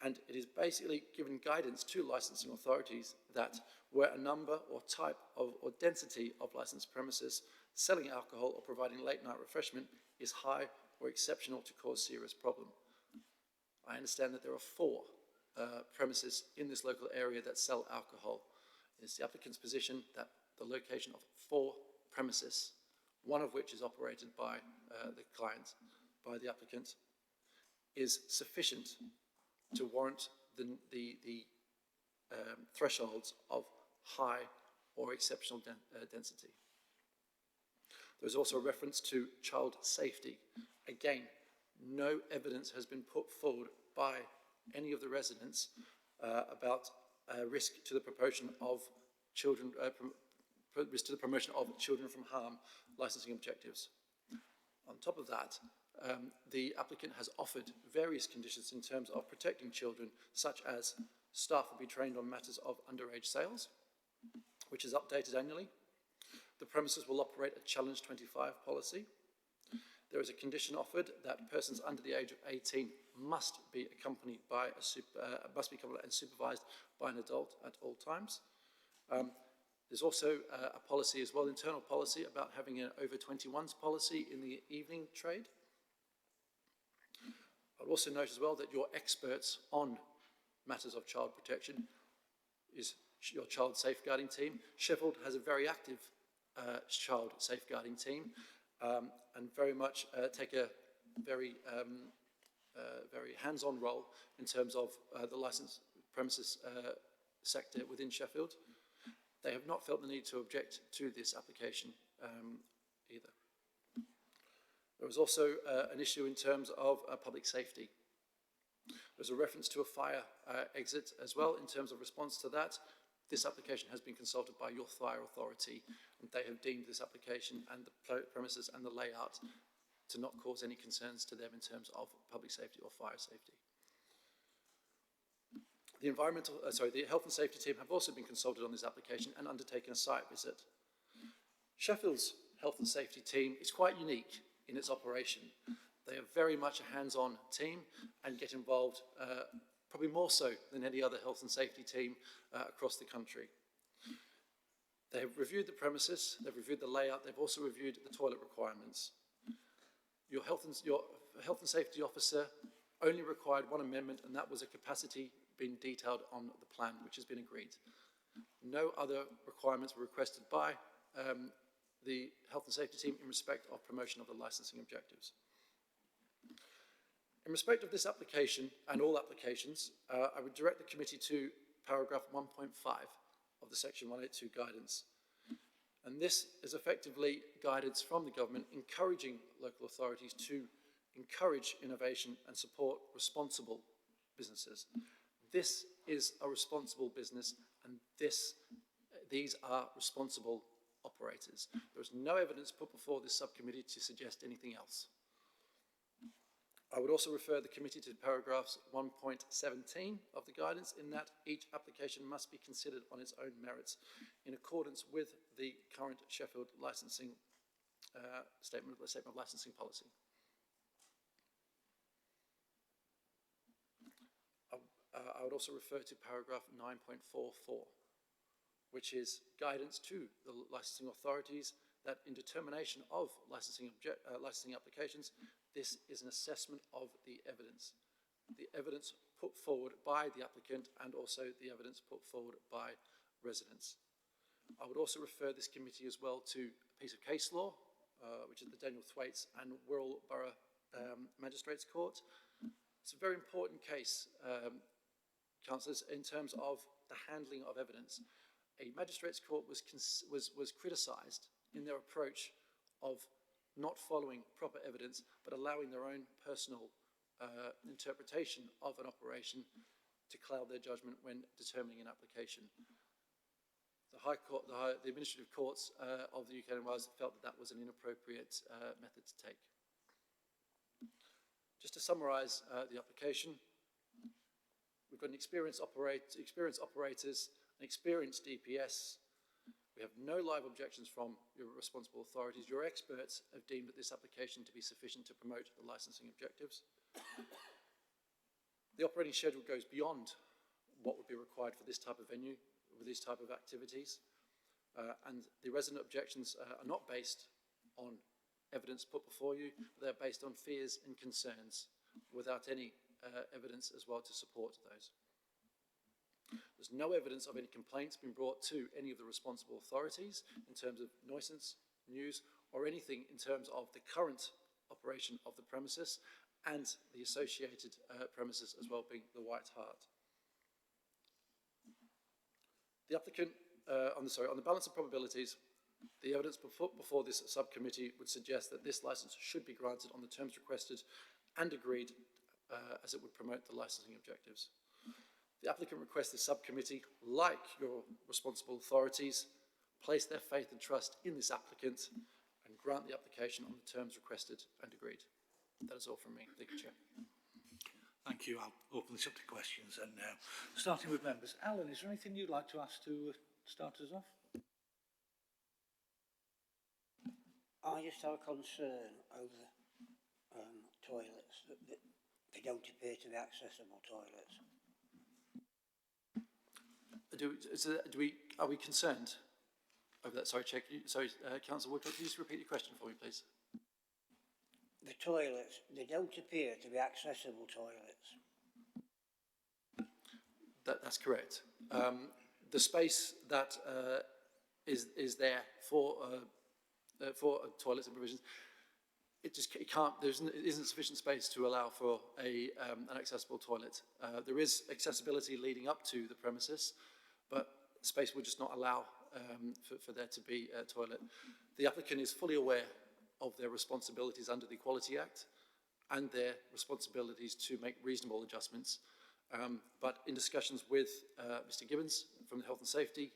And it is basically given guidance to licensing authorities that where a number or type of or density of licensed premises selling alcohol or providing late night refreshment is high or exceptional to cause serious problem. I understand that there are 4 premises in this local area that sell alcohol. It's the applicant's position that the location of 4 premises, one of which is operated by the client, by the applicant, is sufficient to warrant the thresholds of high or exceptional density. There's also a reference to child safety. Again, no evidence has been put forward by any of the residents about risk to the promotion of children, risk to the promotion of children from harm licensing objectives. On top of that, the applicant has offered various conditions in terms of protecting children, such as staff will be trained on matters of underage sales, which is updated annually. The premises will operate a Challenge 25 policy. There is a condition offered that persons under the age of 18 must be accompanied by and supervised by an adult at all times. There's also a policy as well, internal policy, about having an over 21s policy in the evening trade. I'd also note as well that your experts on matters of child protection is your child safeguarding team. Sheffield has a very active child safeguarding team and very much take a very hands-on role in terms of the licensed premises sector within Sheffield. They have not felt the need to object to this application either. There was also an issue in terms of public safety. There's a reference to a fire exit as well. In terms of response to that, this application has been consulted by your fire authority, and they have deemed this application and the premises and the layout to not cause any concerns to them in terms of public safety or fire safety. The health and safety team have also been consulted on this application and undertaken a site visit. Sheffield's health and safety team is quite unique in its operation. They are very much a hands-on team and get involved probably more so than any other health and safety team across the country. They have reviewed the premises, they've reviewed the layout, they've also reviewed the toilet requirements. Your health and safety officer only required one amendment, and that was a capacity being detailed on the plan, which has been agreed. No other requirements were requested by the health and safety team in respect of promotion of the licensing objectives. In respect of this application and all applications, I would direct the committee to paragraph 1.5 of the section 182 guidance. And this is effectively guidance from the government encouraging local authorities to encourage innovation and support responsible businesses. This is a responsible business, and these are responsible operators. There is no evidence put before this subcommittee to suggest anything else. I would also refer the committee to paragraphs 1.17 of the guidance, in that each application must be considered on its own merits in accordance with the current Sheffield licensing statement of licensing policy. I would also refer to paragraph 9.44, which is guidance to the licensing authorities that in determination of licensing applications, this is an assessment of the evidence put forward by the applicant and also the evidence put forward by residents. I would also refer this committee as well to a piece of case law, which is the Daniel Thwaites and Wirral Borough Magistrates Court. It's a very important case, councillors, in terms of the handling of evidence. A magistrates court was criticised in their approach of not following proper evidence, but allowing their own personal interpretation of an operation to cloud their judgment when determining an application. The High Court, the administrative courts of the UK and Wales felt that that was an inappropriate method to take. Just to summarise the application, we've got experienced operators, an experienced DPS. We have no live objections from your responsible authorities. Your experts have deemed that this application to be sufficient to promote the licensing objectives. The operating schedule goes beyond what would be required for this type of venue, with these type of activities. And the resident objections are not based on evidence put before you, but they're based on fears and concerns without any evidence as well to support those. There's no evidence of any complaints being brought to any of the responsible authorities in terms of nuisance, news, or anything in terms of the current operation of the premises and the associated premises as well, being the White Hart. The applicant, on the balance of probabilities, the evidence put before this subcommittee would suggest that this licence should be granted on the terms requested and agreed as it would promote the licensing objectives. The applicant requests the subcommittee, like your responsible authorities, place their faith and trust in this applicant and grant the application on the terms requested and agreed. That is all from me. Thank you, Chair. Thank you. I'll open this up to questions then now. Starting with members. Alan, is there anything you'd like to ask to start us off? I just have a concern over toilets, that they don't appear to be accessible toilets. Are we concerned over that? Sorry, Chair. Councillor Woodcock, can you just repeat your question for me, please? The toilets, they don't appear to be accessible toilets. That's correct. The space that is there for toilets and provisions, it isn't sufficient space to allow for an accessible toilet. There is accessibility leading up to the premises, but space would just not allow for there to be a toilet. The applicant is fully aware of their responsibilities under the Equality Act and their responsibilities to make reasonable adjustments. But in discussions with Mr. Gibbons from the Health and Safety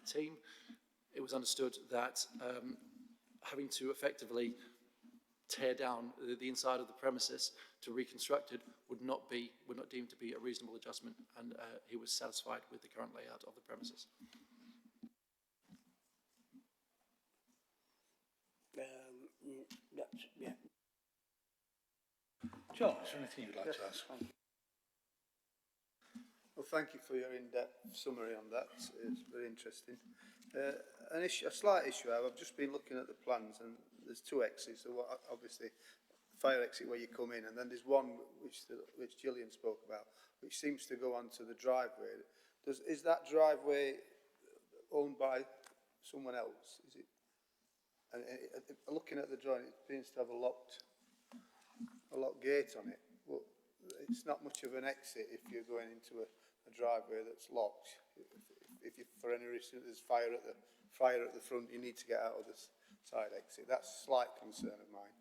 team, it was understood that having to effectively tear down the inside of the premises to reconstruct it would not deem to be a reasonable adjustment, and he was satisfied with the current layout of the premises. Yeah. John, is there anything you'd like to ask? Well, thank you for your in-depth summary on that. It's very interesting. A slight issue I've just been looking at the plans, and there's two exits. So obviously, fire exit where you come in, and then there's one which Gillian spoke about, which seems to go onto the driveway. Is that driveway owned by someone else? Is it? And looking at the drawing, it seems to have a locked gate on it. Well, it's not much of an exit if you're going into a driveway that's locked. If you, for any reason there's fire at the front, you need to get out of the side exit. That's a slight concern of mine.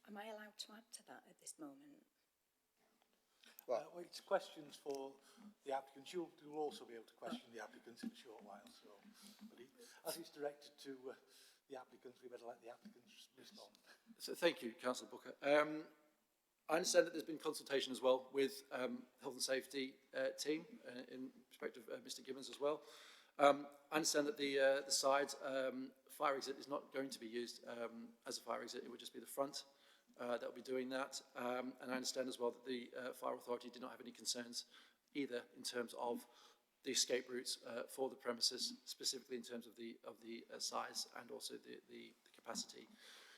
Am I allowed to add to that at this moment? Well, it's questions for the applicants. You'll also be able to question the applicants in a short while. So, but as it's directed to the applicants, we better let the applicants respond. So thank you, Councillor Booker. I understand that there's been consultation as well with Health and Safety team in respect of Mr. Gibbons as well. I understand that the side fire exit is not going to be used as a fire exit. It would just be the front that will be doing that. And I understand as well that the Fire Authority did not have any concerns either in terms of the escape routes for the premises, specifically in terms of the size and also the capacity.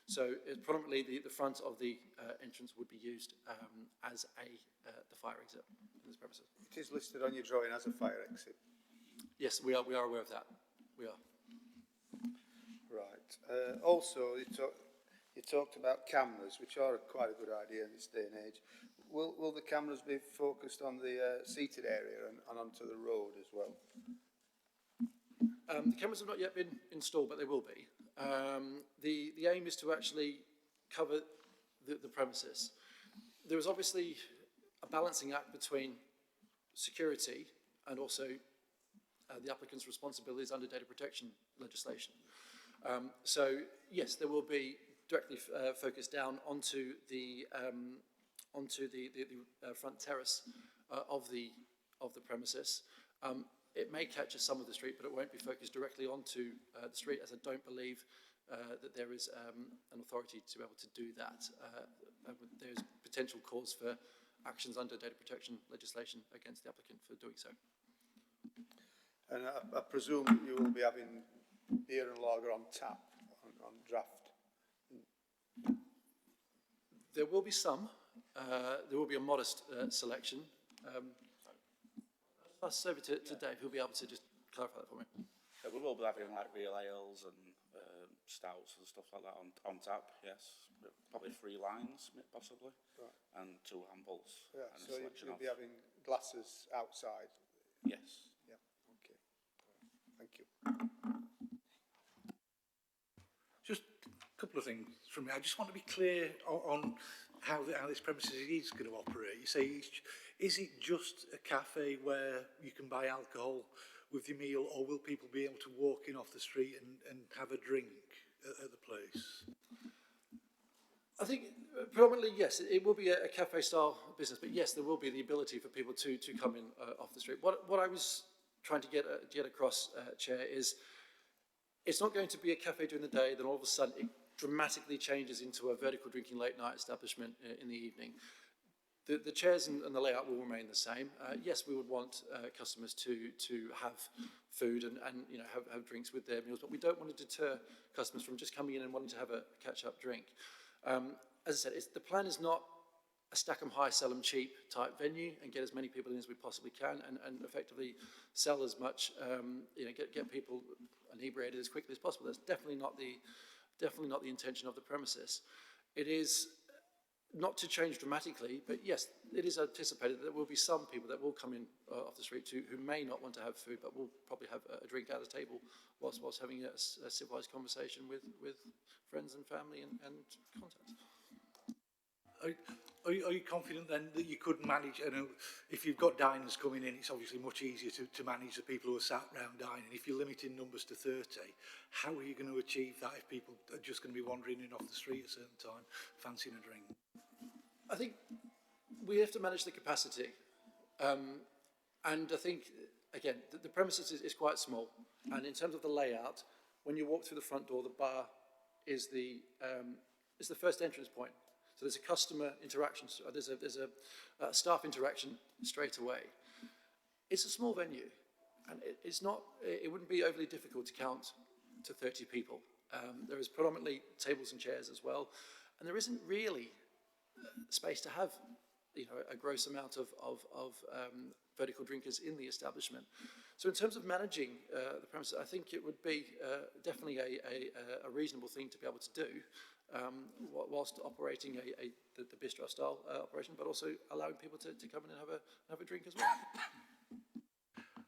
So predominantly the front of the entrance would be used as the fire exit in this premises. It is listed on your drawing as a fire exit. Yes, we are aware of that. We are. Right. Also, you talked about cameras, which are quite a good idea in this day and age. Will the cameras be focused on the seated area and onto the road as well? The cameras have not yet been installed, but they will be. The aim is to actually cover the premises. There is obviously a balancing act between security and also the applicant's responsibilities under data protection legislation. So yes, there will be directly focused down onto the front terrace of the premises. It may catch some of the street, but it won't be focused directly onto the street, as I don't believe that there is an authority to be able to do that. There's potential cause for actions under data protection legislation against the applicant for doing so. And I presume that you will be having beer and lager on tap, on draft. There will be some. There will be a modest selection. I'll pass over to Dave, who'll be able to just clarify that for me. Yeah, we will be having like real ales and stouts and stuff like that on tap, yes. Probably 3 lines, possibly, right. And 2 handballs. Yeah, and so you'll be having glasses outside? Yes. Yeah, okay. Thank you. Just a couple of things from me. I just want to be clear on how this premises is going to operate. You say, is it just a cafe where you can buy alcohol with your meal, or will people be able to walk in off the street and have a drink at the place? I think predominantly, yes, it will be a cafe-style business, but yes, there will be the ability for people to come in off the street. What I was trying to get across, Chair, is it's not going to be a cafe during the day, then all of a sudden it dramatically changes into a vertical drinking late night establishment in the evening. The chairs and the layout will remain the same. Yes, we would want customers to have food and have drinks with their meals, but we don't want to deter customers from just coming in and wanting to have a catch-up drink. As I said, the plan is not a stack 'em high, sell 'em cheap type venue and get as many people in as we possibly can and effectively sell as much, get people inebriated as quickly as possible. That's definitely not the intention of the premises. It is not to change dramatically, but yes, it is anticipated that there will be some people that will come in off the street who may not want to have food, but will probably have a drink at a table whilst having a civilised conversation with friends and family and contacts. Are you confident then that you could manage, if you've got diners coming in, it's obviously much easier to manage the people who are sat round dining. If you're limiting numbers to 30, how are you going to achieve that if people are just going to be wandering in off the street at a certain time, fancying a drink? I think we have to manage the capacity. And I think, again, the premises is quite small. And in terms of the layout, when you walk through the front door, the bar is the first entrance point. So there's a customer interaction, there's a staff interaction straight away. It's a small venue, and it wouldn't be overly difficult to count to 30 people. There is predominantly tables and chairs as well, and there isn't really space to have, a gross amount of vertical drinkers in the establishment. So in terms of managing the premises, I think it would be definitely a reasonable thing to be able to do, whilst operating the bistro style operation, but also allowing people to come in and have a drink as well.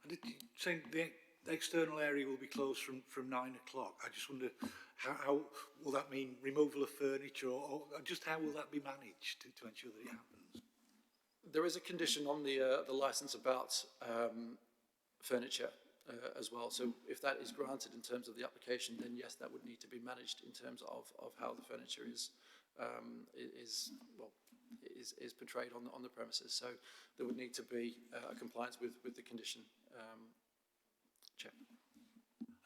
And saying the external area will be closed from 9 o'clock. I just wonder how will that mean removal of furniture, or just how will that be managed to ensure that it happens? There is a condition on the licence about furniture as well. So if that is granted in terms of the application, then yes, that would need to be managed in terms of how the furniture is portrayed on the premises. So there would need to be a compliance with the condition check.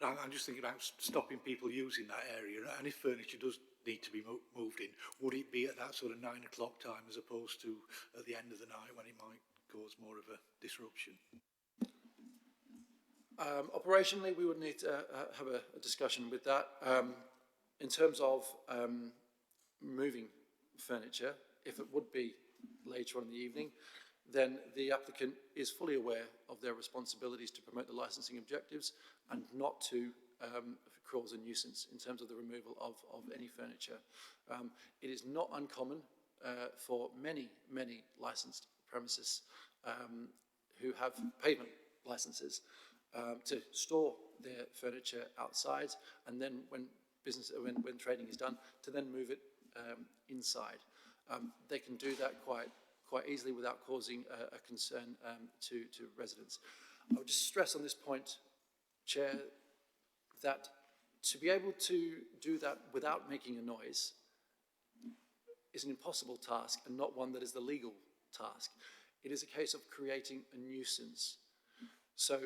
I'm just thinking about stopping people using that area, and if furniture does need to be moved in, would it be at that sort of 9 o'clock time as opposed to at the end of the night when it might cause more of a disruption? Operationally, we would need to have a discussion with that. In terms of moving furniture, if it would be later on in the evening, then the applicant is fully aware of their responsibilities to promote the licensing objectives and not to cause a nuisance in terms of the removal of any furniture. It is not uncommon for many licensed premises who have pavement licenses to store their furniture outside, and then when trading is done, to then move it inside. They can do that quite easily without causing a concern to residents. I would just stress on this point, Chair, that to be able to do that without making a noise is an impossible task and not one that is the legal task. It is a case of creating a nuisance. So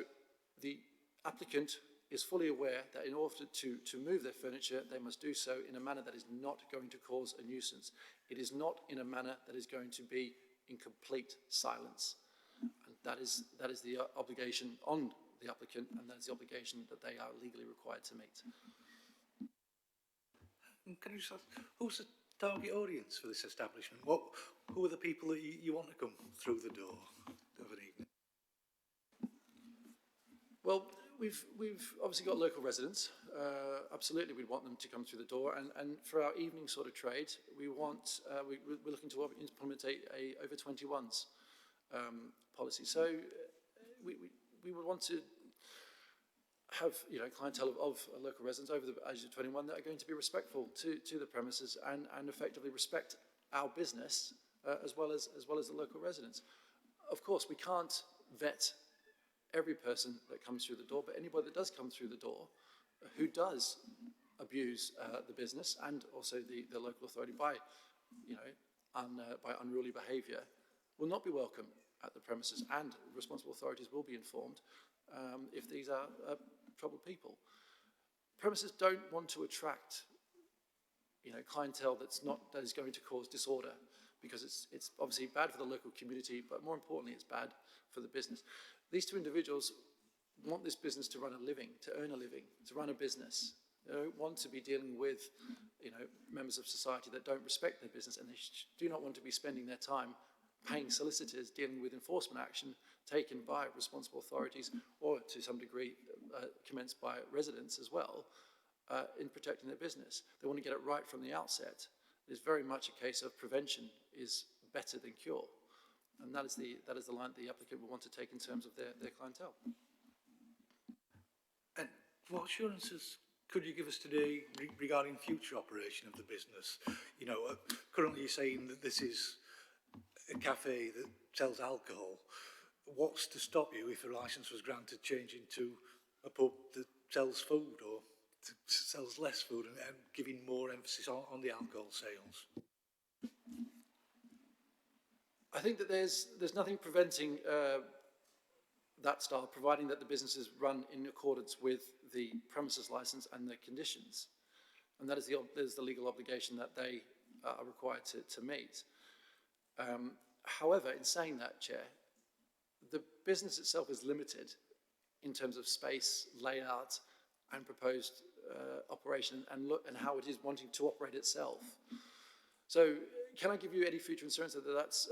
the applicant is fully aware that in order to move their furniture, they must do so in a manner that is not going to cause a nuisance. It is not in a manner that is going to be in complete silence. And that is the obligation on the applicant, and that is the obligation that they are legally required to meet. Can you just ask, who's the target audience for this establishment? Who are the people that you want to come through the door of an evening? Well, we've obviously got local residents. Absolutely, we'd want them to come through the door, and for our evening sort of trade, we're looking to implement a over 21s policy. So we would want to have clientele of local residents over the age of 21 that are going to be respectful to the premises and effectively respect our business as well as the local residents. Of course, we can't vet every person that comes through the door, but anybody that does come through the door who does abuse the business and also the local authority by unruly behaviour will not be welcome at the premises, and responsible authorities will be informed if these are troubled people. Premises don't want to attract clientele that is going to cause disorder, because it's obviously bad for the local community, but more importantly it's bad for the business. These two individuals want this business to run a living, to earn a living, to run a business. They don't want to be dealing with members of society that don't respect their business, and they do not want to be spending their time paying solicitors dealing with enforcement action taken by responsible authorities, or to some degree commenced by residents as well, in protecting their business. They want to get it right from the outset, It's very much a case of prevention is better than cure. And that is the line the applicant will want to take in terms of their clientele. And what assurances could you give us today regarding future operation of the business? You know, currently you're saying that this is a cafe that sells alcohol. What's to stop you, if a licence was granted, changing to a pub that sells food or sells less food and giving more emphasis on the alcohol sales? I think that there's nothing preventing that style, providing that the business is run in accordance with the premises licence and the conditions. And that is the legal obligation that they are required to meet. However, in saying that, Chair, the business itself is limited in terms of space, layout, and proposed operation, and how it is wanting to operate itself. So, can I give you any future assurance that that's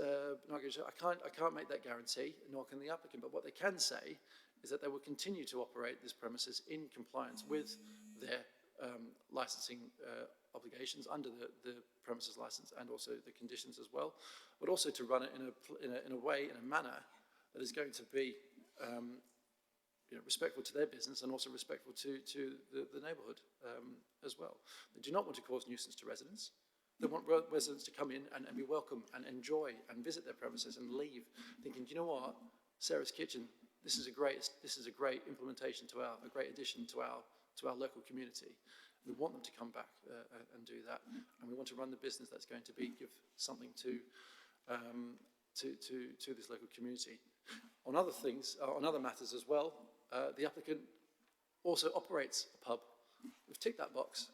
not going to? I can't make that guarantee, nor can the applicant. But what they can say is that they will continue to operate this premises in compliance with their licensing obligations under the premises license and also the conditions as well, but also to run it in a way, in a manner that is going to be respectful to their business and also respectful to the neighbourhood as well. They do not want to cause nuisance to residents. They want residents to come in and be welcome and enjoy and visit their premises and leave thinking, do you know what, Sarah's Kitchen, this is a great implementation a great addition to our local community. We want them to come back and do that, and we want to run the business that's going to give something to this local community. On other things, on other matters as well, the applicant also operates a pub. We've ticked that box.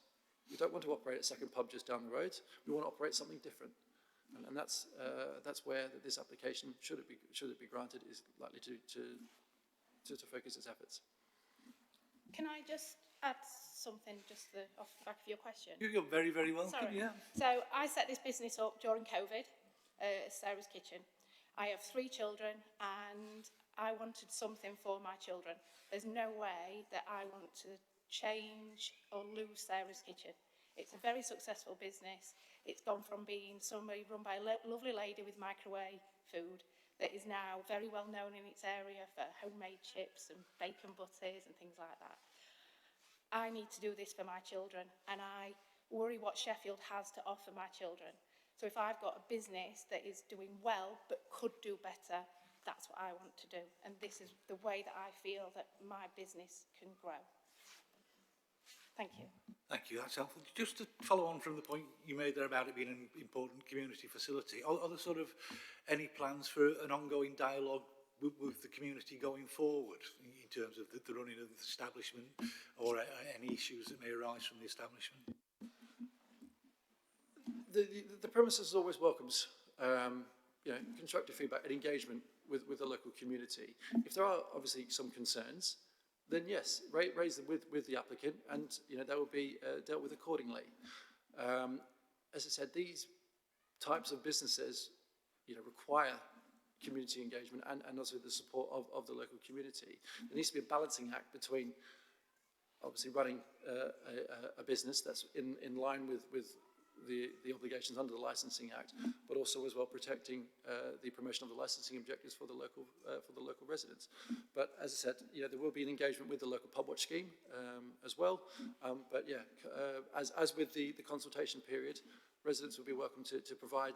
We don't want to operate a second pub just down the road. We want to operate something different, and that's where this application, should it be granted, is likely to focus its efforts. Can I just add something off the back of your question? You're very, very welcome. Sorry. Yeah. So I set this business up during COVID, Sarah's Kitchen. I have 3 children and I wanted something for my children. There's no way that I want to change or lose Sarah's Kitchen. It's a very successful business. It's gone from being somebody run by a lovely lady with microwave food that is now very well known in its area for homemade chips and bacon butters and things like that. I need to do this for my children, and I worry what Sheffield has to offer my children. So if I've got a business that is doing well but could do better, that's what I want to do. And this is the way that I feel that my business can grow. Thank you. Thank you, that's helpful. Just to follow on from the point you made there about it being an important community facility, are there sort of any plans for an ongoing dialogue with the community going forward in terms of the running of the establishment, or any issues that may arise from the establishment? The premises always welcomes constructive feedback and engagement with the local community. If there are obviously some concerns, then yes, raise them with the applicant, and they will be dealt with accordingly. As I said, these types of businesses require community engagement and also the support of the local community. There needs to be a balancing act between obviously running a business that's in line with the obligations under the Licensing Act, but also as well protecting the promotion of the licensing objectives for the local residents. But as I said, there will be an engagement with the local pub watch scheme as well. But yeah, as with the consultation period, residents will be welcome to provide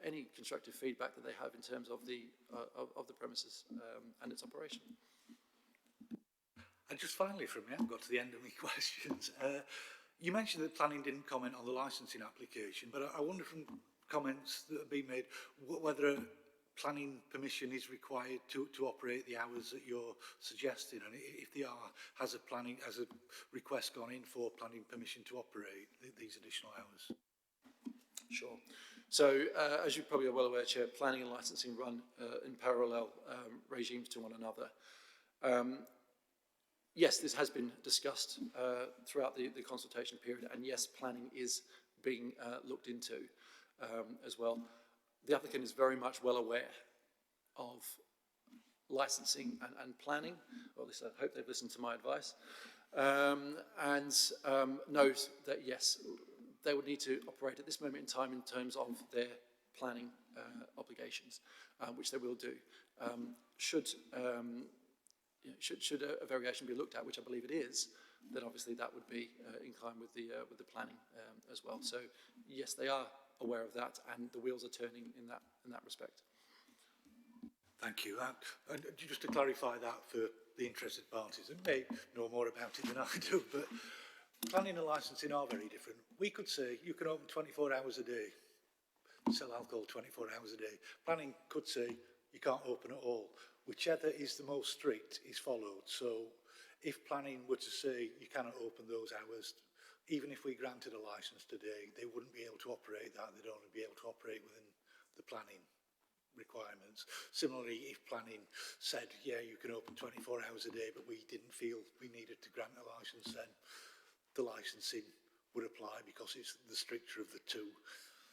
any constructive feedback that they have in terms of the premises and its operation. And just finally from me, I've got to the end of my questions. You mentioned that planning didn't comment on the licensing application, but I wonder from comments that have been made whether a planning permission is required to operate the hours that you're suggesting, and if they are, has a request gone in for planning permission to operate these additional hours? Sure. So, as you probably are well aware, Chair, planning and licensing run in parallel regimes to one another. Yes, this has been discussed throughout the consultation period, and yes, planning is being looked into as well. The applicant is very much well aware of licensing and planning, or at least I hope they've listened to my advice, and knows that yes, they would need to operate at this moment in time in terms of their planning obligations, which they will do. Should a variation be looked at, which I believe it is, then obviously that would be in line with the planning as well. So yes, they are aware of that, and the wheels are turning in that respect. Thank you. And just to clarify that for the interested parties, and may know more about it than I do, but planning and licensing are very different. We could say you can open 24 hours a day, sell alcohol 24 hours a day. Planning could say you can't open at all. Whichever is the most strict is followed. So if planning were to say you cannot open those hours, even if we granted a licence today, they wouldn't be able to operate that. They'd only be able to operate within the planning requirements. Similarly, if planning said, yeah, you can open 24 hours a day, but we didn't feel we needed to grant a licence, then the licensing would apply because it's the stricter of the two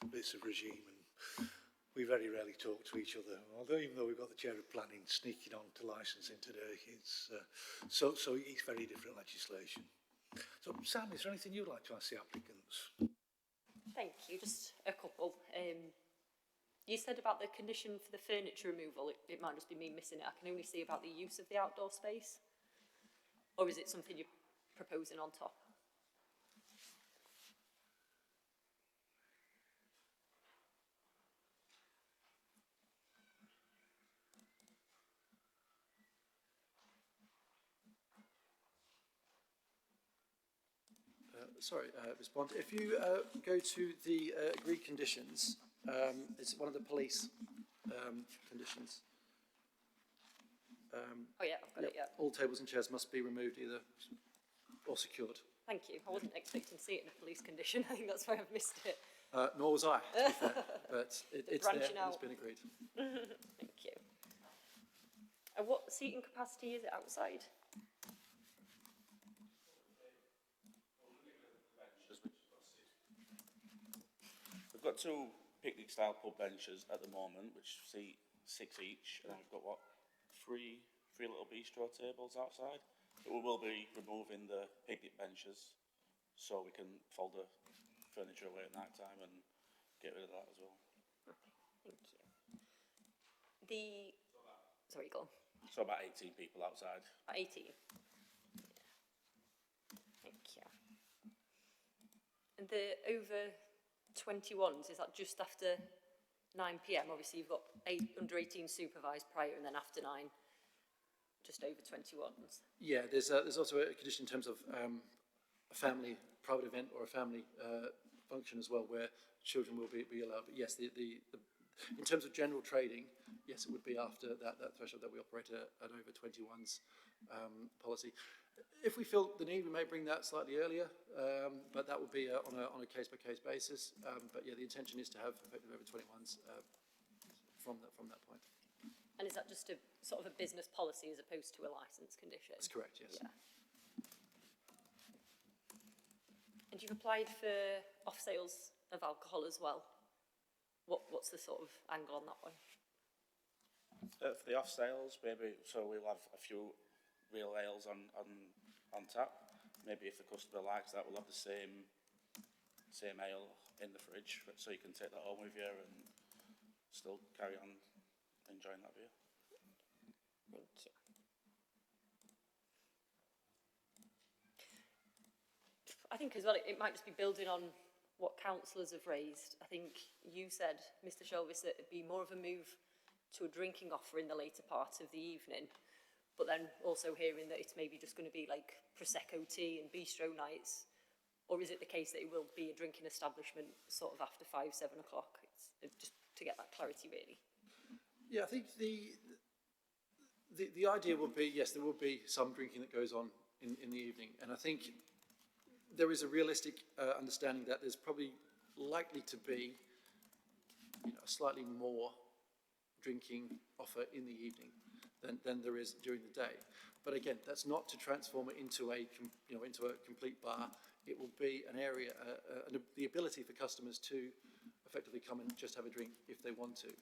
bits of regime. And we very rarely talk to each other, although even though we've got the chair of planning sneaking on to licensing today, it's so it's very different legislation. So Sam, is there anything you'd like to ask the applicants? Thank you, just a couple. You said about the condition for the furniture removal, it might just be me missing it. I can only see about the use of the outdoor space. Or is it something you're proposing on top? Respond. If you go to the agreed conditions, it's one of the police conditions. Oh yeah, I've got it, yeah. All tables and chairs must be removed either or secured. Thank you. I wasn't expecting to see it in a police condition. I think that's why I've missed it. Nor was I, to be fair, but it's there, Branching out. it's been agreed. Thank you. And what seating capacity is it outside? We've got 2 picnic-style pub benches at the moment, which seat 6 each, and then we've got, what, three little bistro tables outside. But we will be removing the picnic benches so we can fold the furniture away at night time and get rid of that as well. Thank you. Sorry, go on. So about 18 people outside. 18. Yeah. Thank you. And the over 21s, is that just after 9 p.m? Obviously, you've got under 18 supervised prior, and then after 9, just over 21s. Yeah, there's also a condition in terms of a family private event or a family function as well, where children will be allowed. But yes, in terms of general trading, yes, it would be after that threshold that we operate at over 21s policy. If we feel the need, we may bring that slightly earlier, but that would be on a case-by-case basis. But yeah, the intention is to have effective over 21s from that point. And is that just a sort of a business policy as opposed to a licence condition? That's correct, yes. Yeah. And you've applied for off sales of alcohol as well. What's the sort of angle on that one? For the off sales, maybe, so we'll have a few real ales on tap. Maybe if the customer likes that, we'll have the same ale in the fridge, so you can take that home with you and still carry on enjoying that beer. Thank you. I think as well, it might just be building on what councillors have raised. I think you said, Mr. Shelvis, that it'd be more of a move to a drinking offer in the later part of the evening, but then also hearing that it's maybe just going to be like Prosecco tea and bistro nights, or is it the case that it will be a drinking establishment sort of after 5, 7 o'clock? It's just to get that clarity, really. Yeah, I think the idea would be, yes, there will be some drinking that goes on in the evening, and I think there is a realistic understanding that there's probably likely to be, a slightly more drinking offer in the evening than there is during the day. But again, that's not to transform it into a complete bar. It will be an area, the ability for customers to effectively come and just have a drink if they want to.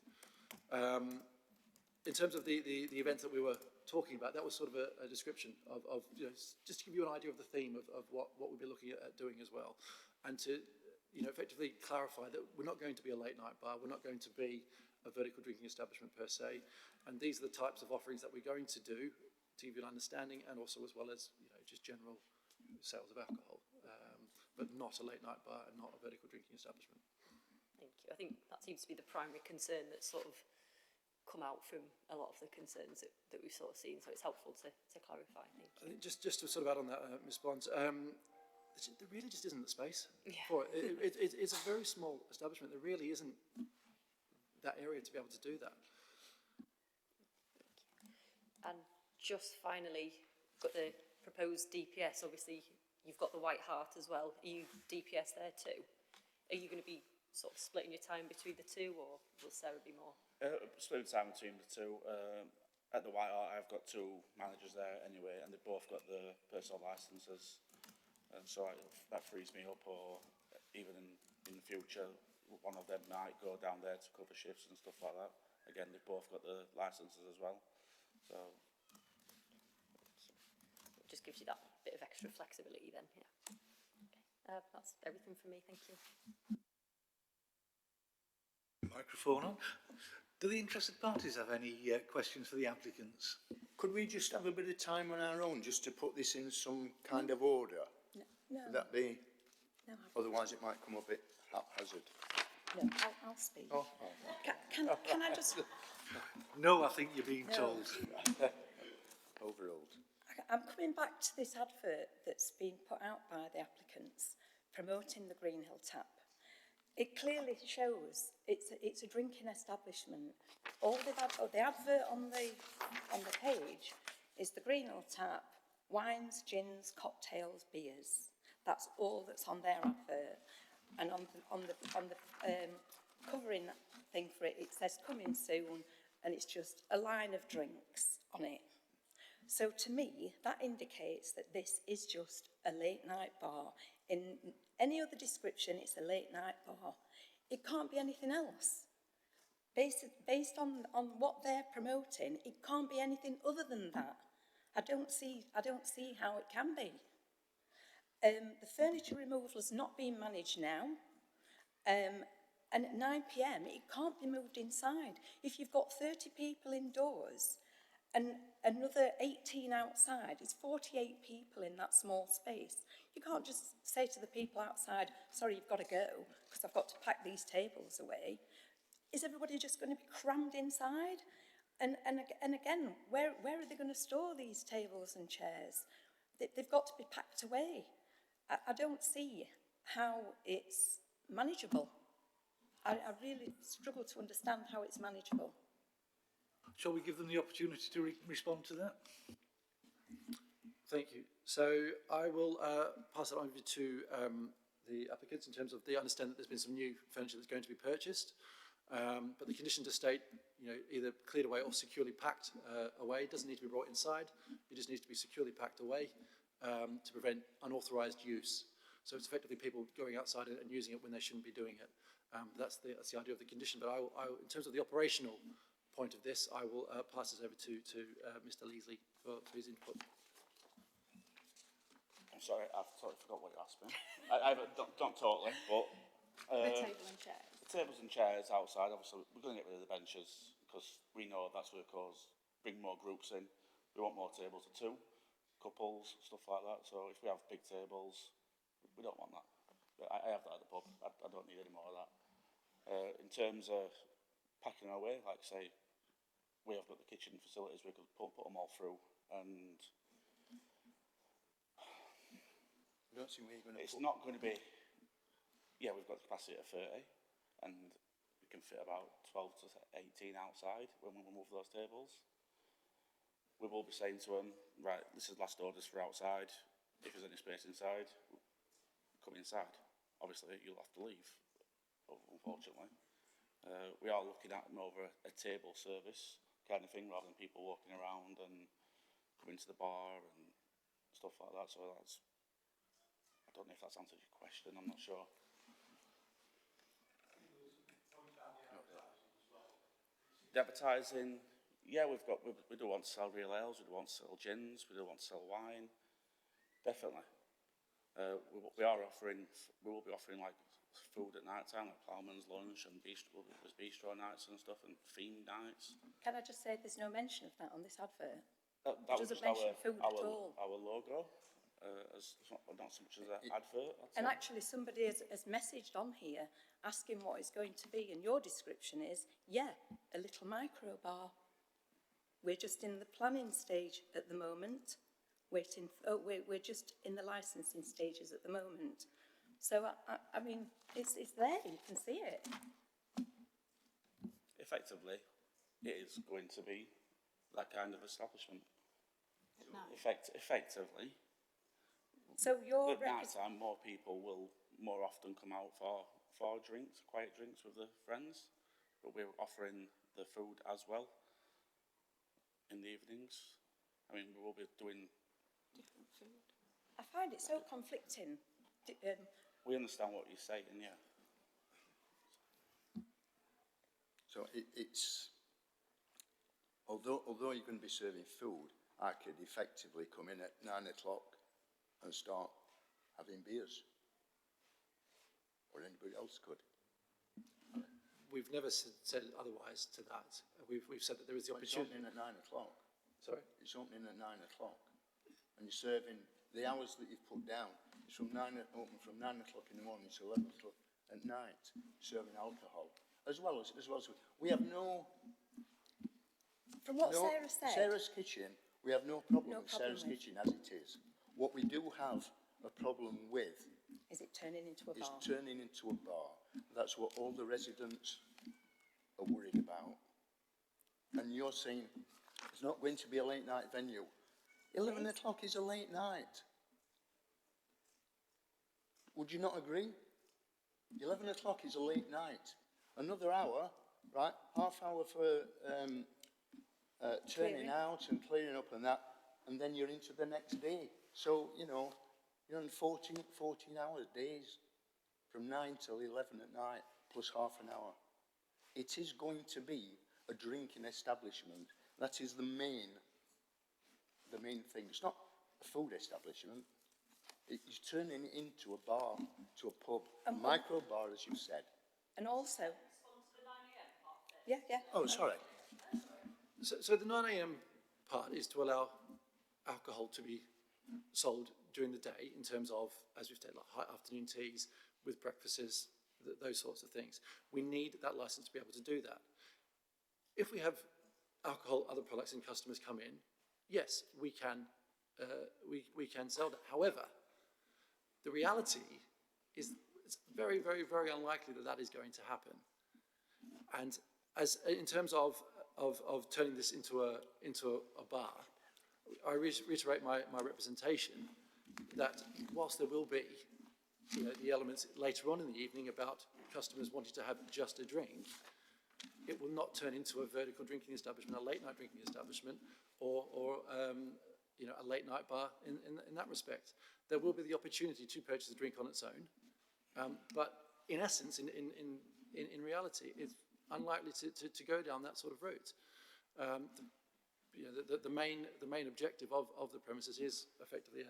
In terms of the event that we were talking about, that was sort of a description of just to give you an idea of the theme of what we'll be looking at doing as well, and to effectively clarify that we're not going to be a late night bar, we're not going to be a vertical drinking establishment per se, and these are the types of offerings that we're going to do to give you an understanding, and also as well as just general sales of alcohol, but not a late night bar and not a vertical drinking establishment. Thank you. I think that seems to be the primary concern that's sort of come out from a lot of the concerns that we've sort of seen, so it's helpful to clarify. Thank you. I think just to sort of add on that, Ms. Bond, there really just isn't the space for it. It's a very small establishment. There really isn't that area to be able to do that. And just finally, got the proposed DPS. Obviously, you've got the White Hart as well. Are you DPS there too? Are you going to be sort of splitting your time between the two, or will Sarah be more? Splitting time between the two. At the White Hart, I've got two managers there anyway, and they've both got the personal licences. And so that frees me up, or even in the future, one of them might go down there to cover shifts and stuff like that. Again, they've both got the licences as well. So it just gives you that bit of extra flexibility then, yeah. Okay. That's everything from me, thank you. Microphone on. Do the interested parties have any questions for the applicants? Could we just have a bit of time on our own just to put this in some kind of order? No. Would that be? No, Otherwise it might come a bit haphazard. no, I'll speak. Oh. Can I just... No, I think you're being No. told. Overruled. I'm coming back to this advert that's been put out by the applicants promoting the Greenhill tap. It clearly shows it's a drinking establishment. All the advert on the page is the Greenhill tap, wines, gins, cocktails, beers. That's all that's on their advert. And on the covering thing for it, it says coming soon, and it's just a line of drinks on it. So to me, that indicates that this is just a late night bar. In any other description, it's a late night bar. It can't be anything else. Based on what they're promoting, it can't be anything other than that. I don't see how it can be. The furniture removal has not been managed now. And at 9 p.m, it can't be moved inside. If you've got 30 people indoors and another 18 outside, it's 48 people in that small space. You can't just say to the people outside, sorry, you've got to go, because I've got to pack these tables away. Is everybody just going to be crammed inside? And again, where are they going to store these tables and chairs? They've got to be packed away. I don't see how it's manageable. I really struggle to understand how it's manageable. Shall we give them the opportunity to respond to that? Thank you. So I will pass it on to the applicants in terms of they understand that there's been some new furniture that's going to be purchased, but the condition to state, either cleared away or securely packed away. It doesn't need to be brought inside. It just needs to be securely packed away to prevent unauthorised use. So it's effectively people going outside and using it when they shouldn't be doing it. That's the idea of the condition. But in terms of the operational point of this, I will pass this over to Mr. Leasley for his input. I'm sorry, I've totally forgot what you asked me. Not totally, but... The table and chairs. The tables and chairs outside, obviously, we're going to get rid of the benches because we know that's going to bring more groups in. We want more tables of two, couples, stuff like that. So if we have big tables, we don't want that. I have that at the pub. I don't need any more of that. In terms of packing away, like I say, we have got the kitchen facilities. We could put them all through, and I don't see where you're going to it's not going to be. Yeah, we've got the capacity at 30, and we can fit about 12 to 18 outside when we move those tables. We will be saying to them, right, this is last orders for outside. If there's any space inside, come inside. Obviously, you'll have to leave, unfortunately. We are looking at more of a table service kind of thing, rather than people walking around and coming to the bar and stuff like that. So that's, I don't know if that's answered your question, I'm not sure. The advertising, yeah, we do want to sell real ales, we do want to sell gins, we do want to sell wine, definitely. We will be offering like food at night time, like ploughman's lunch and bistro nights and stuff, and theme nights. Can I just say there's no mention of that on this advert? That It was doesn't just mention food at all. our logo, not so much as an advert. I'd And say. actually somebody has messaged on here asking what it's going to be, and your description is, yeah, a little micro bar. We're just in the planning stage at the moment, we're just in the licensing stages at the moment. So, I mean, it's there, you can see it. Effectively, it is going to be that kind of establishment. No. Effectively, So your at night time, more people will more often come out for drinks, quiet drinks with their friends, but we're offering the food as well in the evenings. I mean, we will be doing. different food. I find it so conflicting. We understand what you're saying, yeah. So it's, although you're going to be serving food, I could effectively come in at 9 o'clock and start having beers. Or anybody else could. We've never said otherwise to that. We've said that there is the Well, it's opportunity. opening at 9 o'clock. Sorry? It's opening at 9 o'clock. And you're serving, the hours that you've put down, it's from 9 o'clock in the morning to 11 o'clock at night, serving alcohol. As well as we have no... From what Sarah said... Sarah's Kitchen, we have no problem with problem Sarah's with. Kitchen as it is. What we do have a problem with Is it turning into a is bar? turning into a bar. That's what all the residents are worried about. And you're saying it's not going to be a late night venue. 11 o'clock is a late night. Would you not agree? 11 o'clock is a late night. Another hour, right? Half hour for turning Clearing. out and clearing up and that, and then you're into the next day. So, you know, you're on 14 hour days from 9 till 11 at night, plus half an hour. It is going to be a drinking establishment. That is the main thing. It's not a food establishment. It's turning it into a bar, to a pub, a micro bar, as you said. And also... Yeah, yeah. Oh, sorry. So the 9 a.m. part is to allow alcohol to be sold during the day in terms of, as we've said, like high afternoon teas with breakfasts, those sorts of things. We need that license to be able to do that. If we have alcohol, other products, and customers come in, yes, we can sell that. However, the reality is it's very, very, very unlikely that that is going to happen. And as in terms of turning this into a bar, I reiterate my representation that whilst there will be, you know, the elements later on in the evening about customers wanting to have just a drink, it will not turn into a vertical drinking establishment, a late night drinking establishment, or you know, a late night bar in that respect. There will be the opportunity to purchase a drink on its own, but in essence, in reality, it's unlikely to go down that sort of route. You know, the main objective of the premises is effectively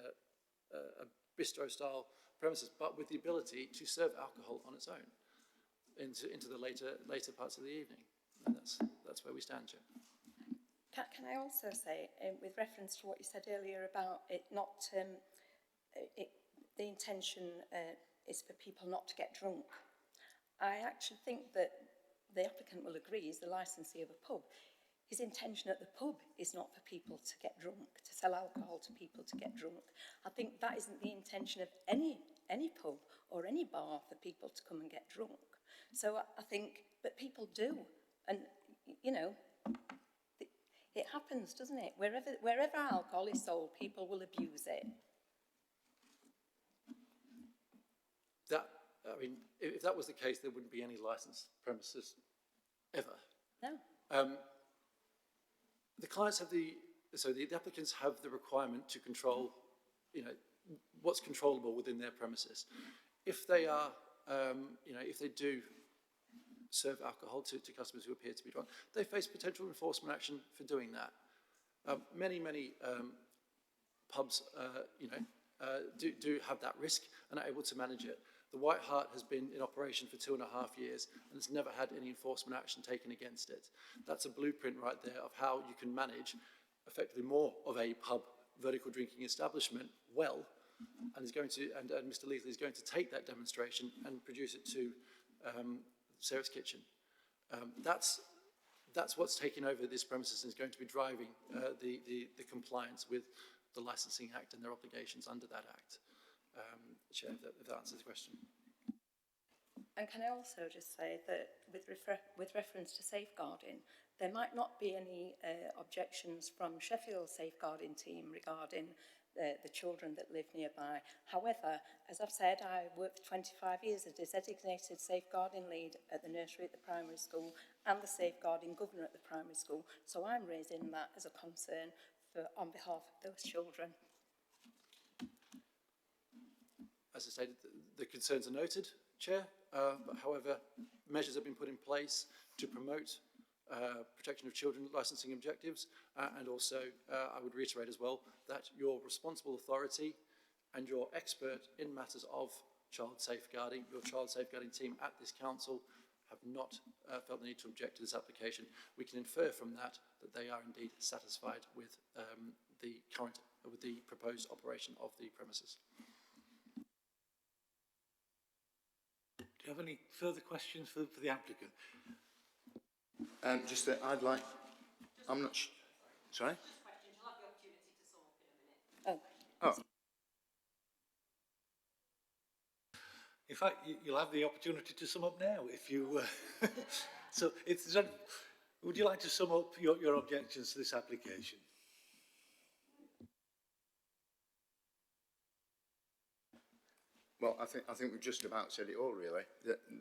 a bistro-style premises, but with the ability to serve alcohol on its own into the later parts of the evening, and that's where we stand, Chair. Can I also say, with reference to what you said earlier about it not, the intention is for people not to get drunk. I actually think that the applicant will agree, is the licensee of a pub. His intention at the pub is not for people to get drunk, to sell alcohol to people to get drunk. I think that isn't the intention of any pub or any bar, for people to come and get drunk. So I think, but people do, and you know, it happens, doesn't it? Wherever alcohol is sold, people will abuse it. That, I mean, if that was the case, there wouldn't be any licensed premises ever. No. The clients have the applicants have the requirement to control, you know, what's controllable within their premises. If they are, you know, if they do serve alcohol to customers who appear to be drunk, they face potential enforcement action for doing that. Many pubs, you know, do have that risk and are able to manage it. The White Hart has been in operation for 2.5 years and has never had any enforcement action taken against it. That's a blueprint right there of how you can manage effectively more of a pub vertical drinking establishment well, and is going to, and Mr. Leathley is going to take that demonstration and produce it to Sarah's Kitchen. That's what's taking over this premises and is going to be driving the compliance with the Licensing Act and their obligations under that Act. Chair, if that answers the question. And can I also just say that with reference to safeguarding, there might not be any objections from Sheffield's safeguarding team regarding the children that live nearby. However, as I've said, I worked for 25 years as a designated safeguarding lead at the nursery at the primary school and the safeguarding governor at the primary school. So I'm raising that as a concern on behalf of those children. As I stated, the concerns are noted, Chair, but however, measures have been put in place to promote protection of children licensing objectives, and also I would reiterate as well that your responsible authority and your expert in matters of child safeguarding, your child safeguarding team at this council have not felt the need to object to this application. We can infer from that that they are indeed satisfied with the proposed operation of the premises. Do you have any further questions for the applicant? Just that I'd like, I'm not sorry? Just questions, you'll have the opportunity to sum up in a minute. Oh. In fact, you'll have the opportunity to sum up now if you... so, would you like to sum up your objections to this application? Well, I think we've just about said it all, really.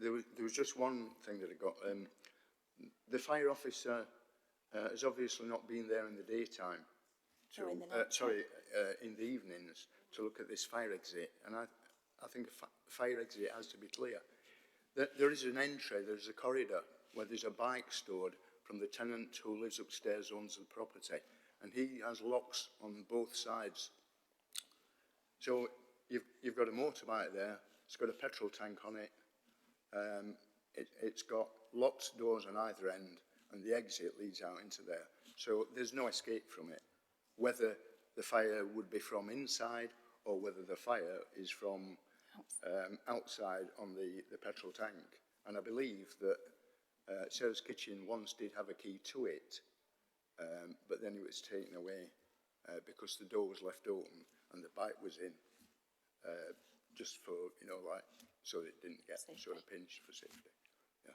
There was just one thing that I got. The fire officer has obviously not been there in the daytime. In the evenings to look at this fire exit, and I think a fire exit has to be clear. There is an entry, there's a corridor where there's a bike stored from the tenant who lives upstairs, owns the property, and he has locks on both sides. So you've got a motorbike there, it's got a petrol tank on it, it's got locked doors on either end, and the exit leads out into there. So there's no escape from it, whether the fire would be from inside or whether the fire is from outside on the petrol tank. And I believe that Sarah's Kitchen once did have a key to it, but then it was taken away because the door was left open and the bike was in. Just for, you know, like, so it didn't get sort of pinched for safety. Yeah.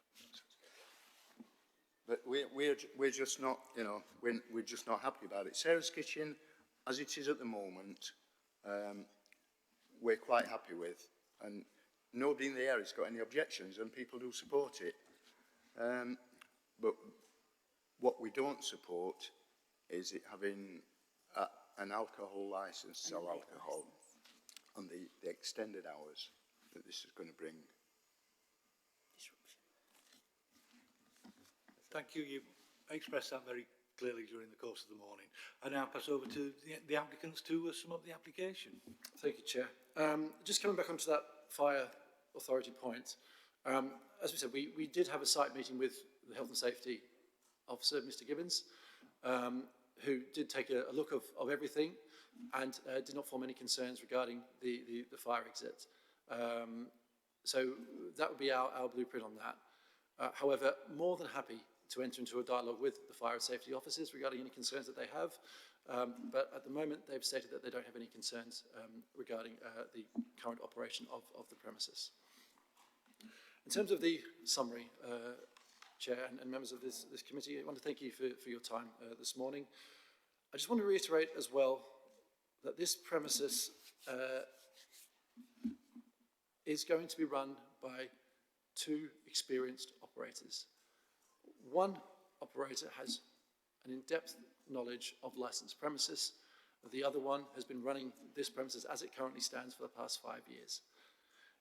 But we're just not, you know, we're just not happy about it. Sarah's Kitchen, as it is at the moment, we're quite happy with, and nobody in the area's got any objections, and people do support it. But what we don't support is it having an alcohol licence to sell alcohol. And the extended hours that this is going to bring. Disruption. Thank you. You expressed that very clearly during the course of the morning. I now pass over to the applicants to sum up the application. Thank you, Chair. Just coming back onto that fire authority point, as we said, we did have a site meeting with the Health and Safety Officer, Mr. Gibbons, who did take a look of everything and did not form any concerns regarding the fire exit. So that would be our blueprint on that. However, more than happy to enter into a dialogue with the fire and safety officers regarding any concerns that they have. But at the moment, they've stated that they don't have any concerns regarding the current operation of the premises. In terms of the summary, Chair and members of this committee, I want to thank you for your time this morning. I just want to reiterate as well that this premises is going to be run by two experienced operators. One operator has an in-depth knowledge of licensed premises. The other one has been running this premises as it currently stands for the past 5 years.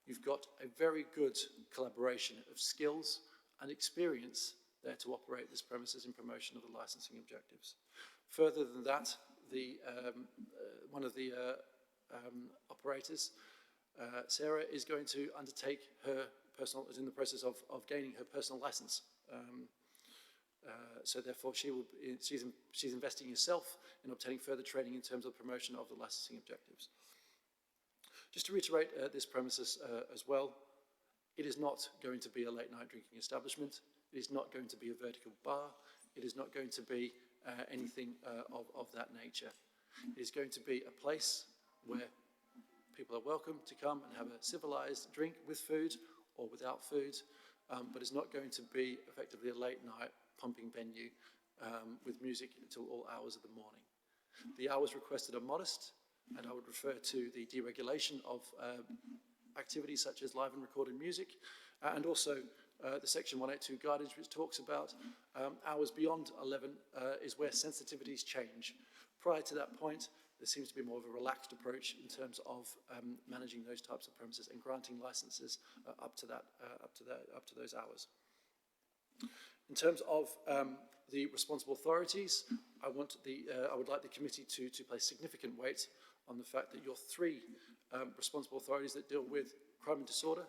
You've got a very good collaboration of skills and experience there to operate this premises in promotion of the licensing objectives. Further than that, one of the operators Sarah is going to undertake her personal, is in the process of gaining her personal licence. So therefore she's investing herself in obtaining further training in terms of promotion of the licensing objectives. Just to reiterate this premises as well, it is not going to be a late night drinking establishment. It is not going to be a vertical bar. It is not going to be anything of that nature. It is going to be a place where people are welcome to come and have a civilised drink with food or without food, but it's not going to be effectively a late night pumping venue with music until all hours of the morning. The hours requested are modest, and I would refer to the deregulation of activities such as live and recorded music, and also the Section 182 guidance, which talks about hours beyond 11 is where sensitivities change. Prior to that point, there seems to be more of a relaxed approach in terms of managing those types of premises and granting licenses up to those hours. In terms of the responsible authorities, I would like the committee to place significant weight on the fact that your three responsible authorities that deal with crime and disorder,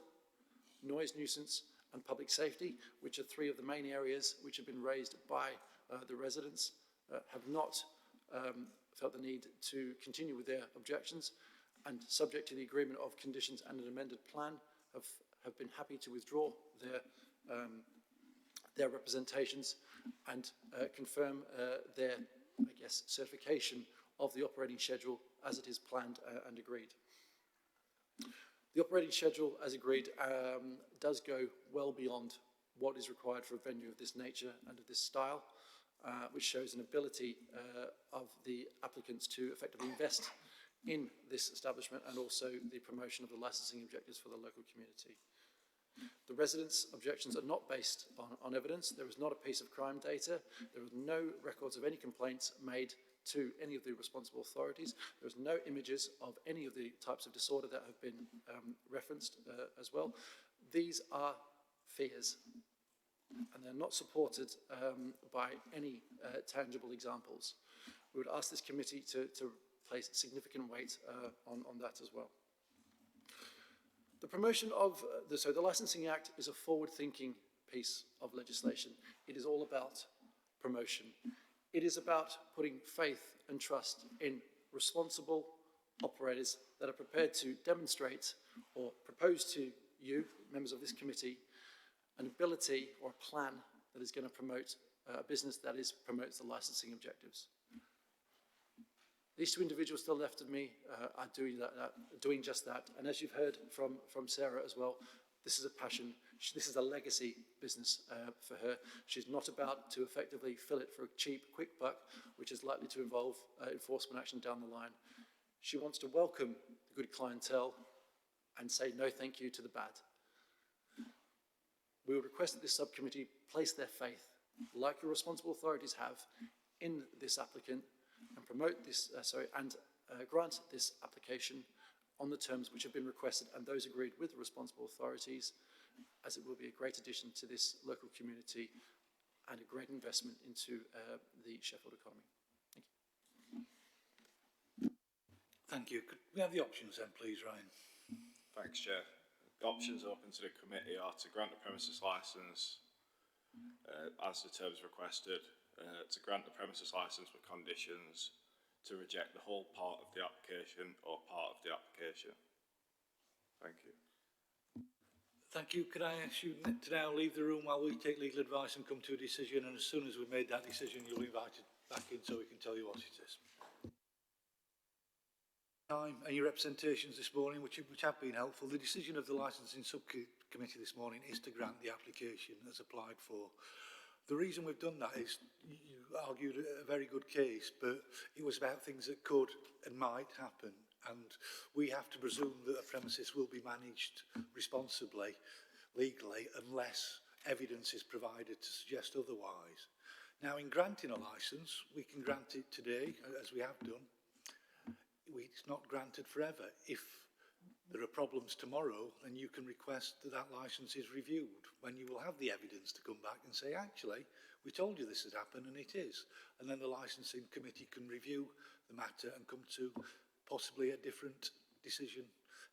noise nuisance, and public safety, which are three of the main areas which have been raised by the residents, have not felt the need to continue with their objections, and subject to the agreement of conditions and an amended plan, have been happy to withdraw their representations and confirm their, I guess, certification of the operating schedule as it is planned and agreed. The operating schedule, as agreed, does go well beyond what is required for a venue of this nature and of this style, which shows an ability of the applicants to effectively invest in this establishment and also the promotion of the licensing objectives for the local community. The residents' objections are not based on evidence. There is not a piece of crime data. There are no records of any complaints made to any of the responsible authorities. There's no images of any of the types of disorder that have been referenced as well. These are fears, and they're not supported by any tangible examples. We would ask this committee to place significant weight on that as well. The promotion of, the Licensing Act is a forward-thinking piece of legislation. It is all about promotion. It is about putting faith and trust in responsible operators that are prepared to demonstrate or propose to you, members of this committee, an ability or a plan that is going to promote a business that promotes the licensing objectives. These two individuals still left of me are doing just that. And as you've heard from Sarah as well, this is a passion. This is a legacy business for her. She's not about to effectively fill it for a cheap, quick buck, which is likely to involve enforcement action down the line. She wants to welcome the good clientele and say no thank you to the bad. We would request that this subcommittee place their faith, like your responsible authorities have, in this applicant and promote this, grant this application on the terms which have been requested and those agreed with the responsible authorities, as it will be a great addition to this local community and a great investment into the Sheffield economy. Thank you. Thank you. Could we have the options then, please, Ryan? Thanks, Chair. The options open to the committee are to grant the premises licence as the terms requested, to grant the premises licence with conditions, to reject the whole part of the application or part of the application. Thank you. Thank you. Could I ask you to now leave the room while we take legal advice and come to a decision, and as soon as we've made that decision, you'll be invited back in so we can tell you what it is. Time and your representations this morning, which have been helpful. The decision of the licensing subcommittee this morning is to grant the application as applied for. The reason we've done that is you argued a very good case, but it was about things that could and might happen, and we have to presume that a premises will be managed responsibly, legally, unless evidence is provided to suggest otherwise. Now, in granting a licence, we can grant it today, as we have done. It's not granted forever. If there are problems tomorrow, then you can request that that licence is reviewed when you will have the evidence to come back and say, actually, we told you this had happened and it is. And then the licensing committee can review the matter and come to possibly a different decision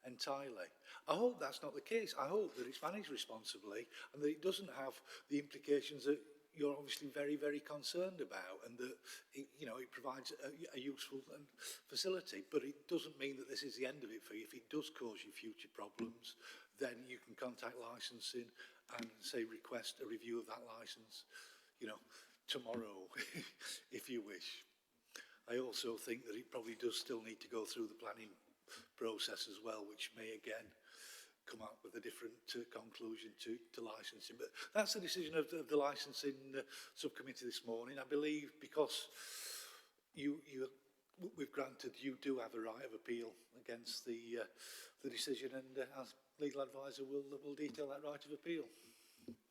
entirely. I hope that's not the case. I hope that it's managed responsibly and that it doesn't have the implications that you're obviously very, very concerned about, and that it, you know, it provides a useful facility. But it doesn't mean that this is the end of it for you. If it does cause you future problems, then you can contact licensing and say request a review of that licence, you know, tomorrow, if you wish. I also think that it probably does still need to go through the planning process as well, which may again come up with a different conclusion to licensing. But that's the decision of the licensing subcommittee this morning. I believe because we've granted, you do have a right of appeal against the decision, and as legal advisor will detail that right of appeal.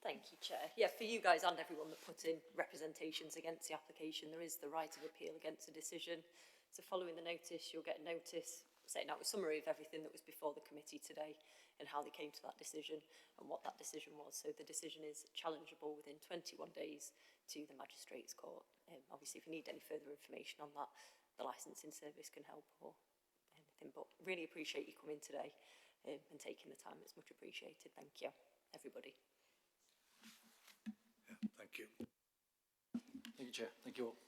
Thank you, Chair. Yeah, for you guys and everyone that put in representations against the application, there is the right of appeal against a decision. So following the notice, you'll get a notice setting out a summary of everything that was before the committee today and how they came to that decision and what that decision was. So the decision is challengeable within 21 days to the Magistrates' Court. Obviously, if you need any further information on that, the licensing service can help or anything. But really appreciate you coming today and taking the time. It's much appreciated. Thank you, everybody. Yeah, thank you. Thank you, Chair. Thank you all.